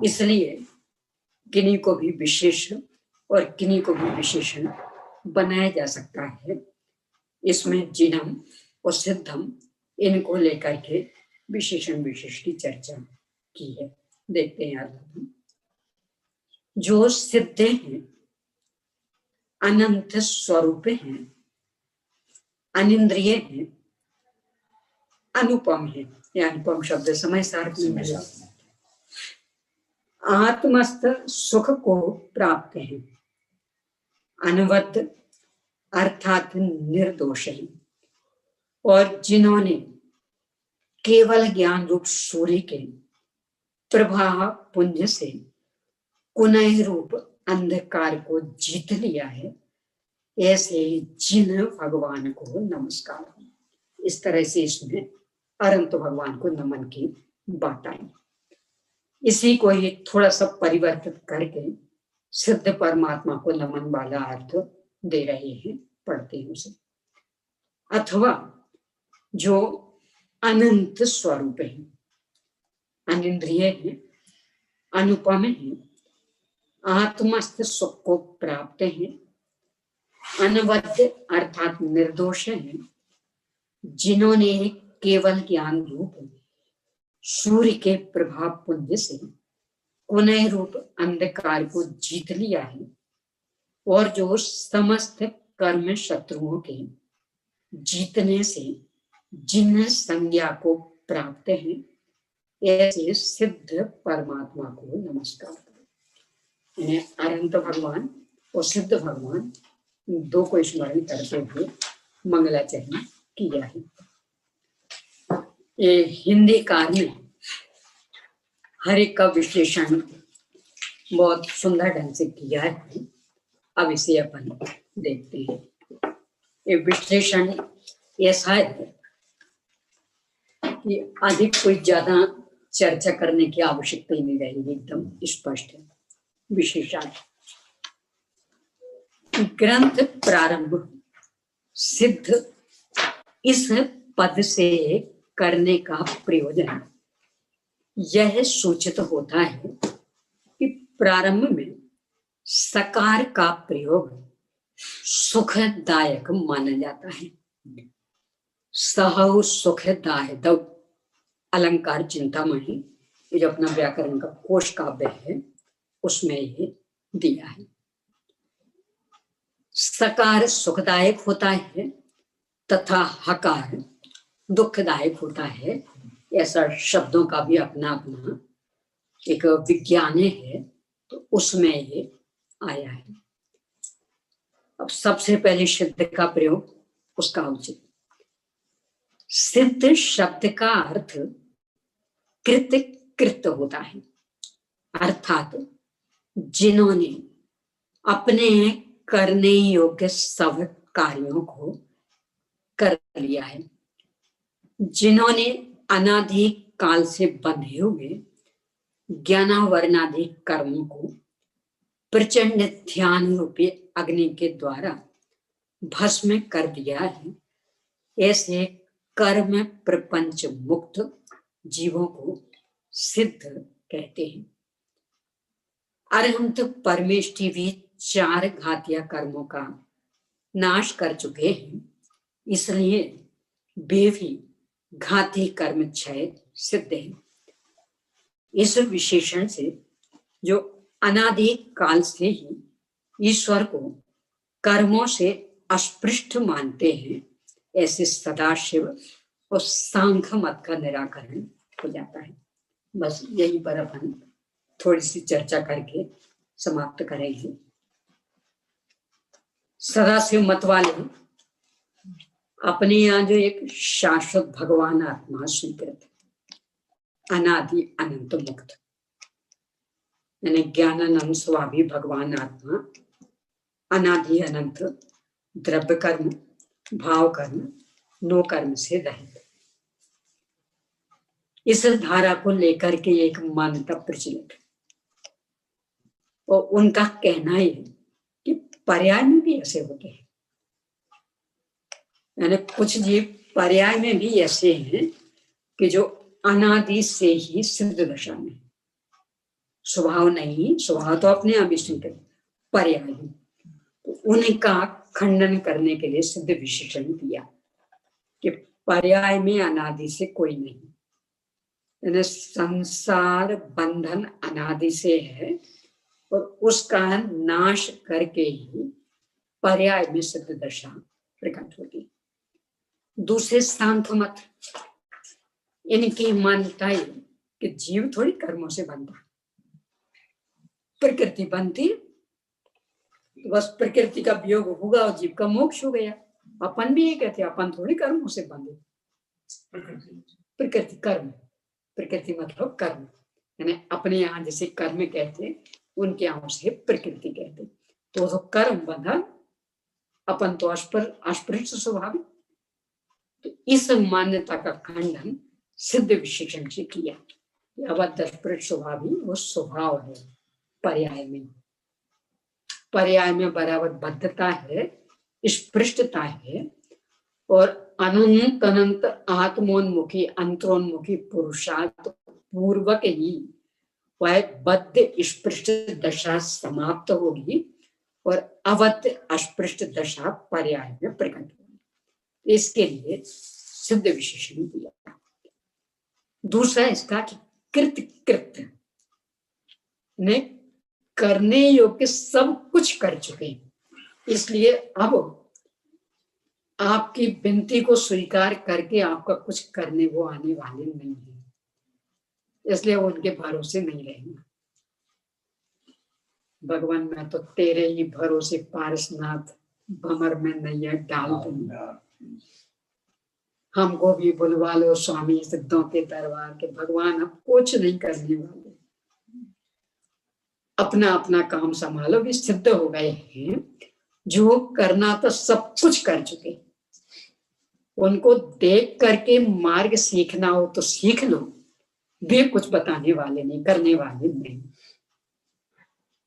इसलिए किन्हीं को भी विशेष और किन्हीं को भी विशेषण बनाया जा सकता है। इसमें जिनम और सिद्धम, इनको लेकर के विशेषण विशेष की चर्चा की है। देखते हैं अर्थ। जो सिद्ध हैं, अनंत स्वरूप हैं, अनिंद्रिय हैं, अनुपम है। यह अनुपम शब्द समय सार में मिला। आत्मस्थ सुख को प्राप्त है, अनवद्य अर्थात निर्दोष है। और जिन्होंने केवल ज्ञान रूप सूर्य के प्रभाव पुंज से कुनय रूप अंधकार को जीत लिया है, ऐसे जिन भगवान को नमस्कार। इस तरह से इसमें अनंत भगवान को नमन की बात आई। इसी को ही थोड़ा सा परिवर्तित करके सिद्ध परमात्मा को नमन वाला अर्थ दे रहे हैं, पढ़ते हैं उसे। अथवा जो अनंत स्वरूप है, अनिंद्रिय है, अनुपम है, आत्मस्थ सुख को प्राप्त है, अनवद्य अर्थात निर्दोष है, जिन्होंने केवल ज्ञान रूप सूर्य के प्रभाव पुंज से कुनय रूप अंधकार को जीत लिया है, और जो समस्त कर्म शत्रुओं के जीतने से जिन संज्ञा को प्राप्त है, ऐसे सिद्ध परमात्मा को नमस्कार। इन्हें अनंत भगवान और सिद्ध भगवान दो को स्मरण करते हुए मंगलाचरण किया है। ये हिंदी काल में हर एक का विश्लेषण बहुत सुंदर ढंग से किया है। अब इसे अपन देखते हैं। ये विश्लेषण ऐसा है कि अधिक कोई ज्यादा चर्चा करने की आवश्यकता ही नहीं रहेगी, एकदम स्पष्ट है विशेषण। ग्रंथ प्रारंभ सिद्ध इस पद से करने का प्रयोजन यह सूचित होता है कि प्रारंभ में सकार का प्रयोग सुखदायक माना जाता है। सहु सुखदाय दौ अलंकार चिंतामणि, ये जो अपना व्याकरण का कोश काव्य है उसमें ये दिया है। सकार सुखदायक होता है तथा हकार दुखदायक होता है। ऐसा शब्दों का भी अपना अपना एक विज्ञान है, तो उसमें ये आया है। अब सबसे पहले सिद्ध का प्रयोग, उसका उचित। सिद्ध शब्द का अर्थ कृत कृत होता है, अर्थात जिन्होंने अपने करने योग्य सब कार्यों को कर लिया है, जिन्होंने अनादि काल से बंधे हुए ज्ञानावर्णादि कर्मों को प्रचंड ध्यान रूपी अग्नि के द्वारा भस्म कर दिया है, ऐसे कर्म प्रपंच मुक्त जीवों को सिद्ध कहते हैं। अरहंत परमेष्टि भी 4 घातिया कर्मों का नाश कर चुके हैं, इसलिए वे भी घाती कर्म क्षय सिद्ध है। इस विशेषण से जो अनादि काल से ही ईश्वर को कर्मों से अस्पृष्ट मानते हैं, ऐसे सदाशिव और सांख्य मत का निराकरण हो जाता है। बस यही पर अपन थोड़ी सी चर्चा करके समाप्त करेंगे। सदाशिव मत वाले अपने यहाँ जो एक शाश्वत भगवान आत्मा स्वीकृत है, अनादि अनंत मुक्त, यानी ज्ञानानंद स्वामी भगवान आत्मा अनादि अनंत, द्रव्य कर्म, भाव कर्म, नो कर्म से रहित। इस धारा को लेकर के एक मान्यता प्रचलित है और उनका कहना है कि पर्याय में भी ऐसे होते हैं, यानी कुछ जीव पर्याय में भी ऐसे हैं कि जो अनादि से ही सिद्ध दशा में, स्वभाव नहीं, स्वभाव तो अपने आप स्वीकृत, पर्याय ही। तो उनका खंडन करने के लिए सिद्ध विशेषण दिया कि पर्याय में अनादि से कोई नहीं, यानी संसार बंधन अनादि से है और उसका नाश करके ही पर्याय में सिद्ध दशा प्रकट होगी। दूसरे सांख्य मत, इनकी मान्यता है कि जीव थोड़ी कर्मों से बनता, प्रकृति बनती, तो बस प्रकृति का वियोग होगा और जीव का मोक्ष हो गया। अपन भी ये कहते हैं, अपन थोड़ी कर्मों से बंधे, प्रकृति कर्म, प्रकृति मतलब कर्म, यानी अपने यहाँ जैसे कर्म कहते, उनके यहाँ से प्रकृति कहते। तो कर्म बंधन, अपन तो अस्पृश्य स्वभाव। तो इस मान्यता का खंडन सिद्ध विशेषण से किया। अवध अस्पृश्य स्वभाव ही वो स्वभाव है, पर्याय में, पर्याय में बराबर बद्धता है, स्पृष्टता है और अनंत अनंत आत्मोन्मुखी अंतरोन्मुखी पुरुषार्थ पूर्वक ही वह बद्ध स्पृष्ट दशा समाप्त होगी और अवध अस्पृष्ट दशा पर्याय में प्रकट होगी। इसके लिए सिद्ध विशेषण दिया। दूसरा इसका कि कृत ने करने योग्य सब कुछ कर चुके हैं, इसलिए अब आपकी विनती को स्वीकार करके आपका कुछ करने वो आने वाले नहीं है, इसलिए वो उनके भरोसे नहीं रहेंगे। भगवान मैं तो तेरे ही भरोसे पारसनाथ, भमर में नैया डाल दूं, हमको भी बुलवा लो स्वामी सिद्धों के दरबार के। भगवान अब कुछ नहीं करने वाले, अपना अपना काम संभालो, भी सिद्ध हो गए हैं, जो करना तो सब कुछ कर चुके। उनको देख करके मार्ग सीखना हो तो सीख लो, वे कुछ बताने वाले नहीं, करने वाले नहीं।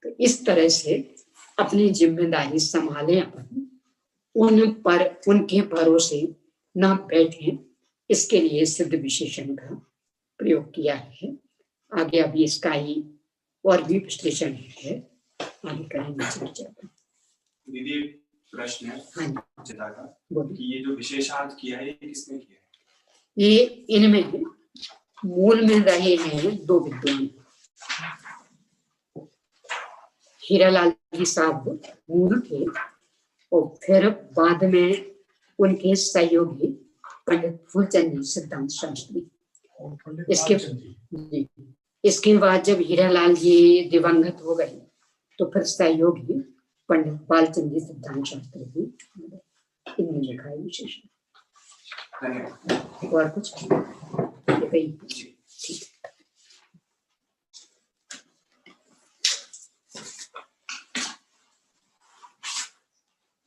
तो इस तरह से अपनी जिम्मेदारी संभालें, अपन उन पर उनके भरोसे ना बैठे, इसके लिए सिद्ध विशेषण का प्रयोग किया है। आगे अभी इसका ही और भी विश्लेषण है, आगे करेंगे चर्चा। दीदी प्रश्न है चिता का कि ये जो विशेषार्थ किया है ये किसने किया है? ये इनमें मूल में रहे हैं दो विद्वान, हीरालाल जी साहब मूल थे और फिर बाद में उनके सहयोगी पंडित फूलचंद जी सिद्धांत शास्त्री। इसके बाद जब हीरालाल जी दिवंगत हो गए तो फिर सहयोगी पंडित बालचंद जी सिद्धांत शास्त्री जी, इनने लिखा है विशेष। और कुछ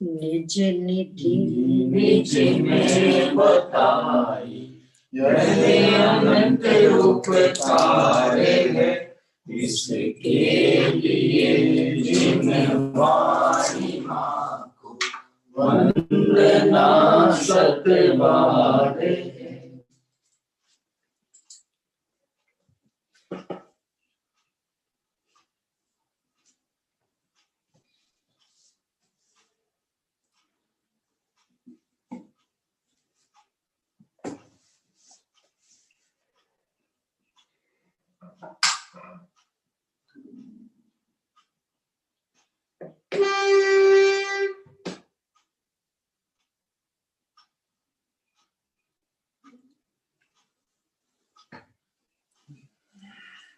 निज निधि निज में बताई, यह अनंत रूप तारे है, इसके लिए जिनवाणी माँ को वंदना शत बार है।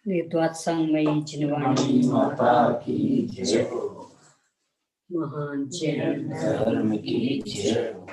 द्वाद संगमयी जिनवाणी माता की जय हो, महान जैन धर्म की जय हो।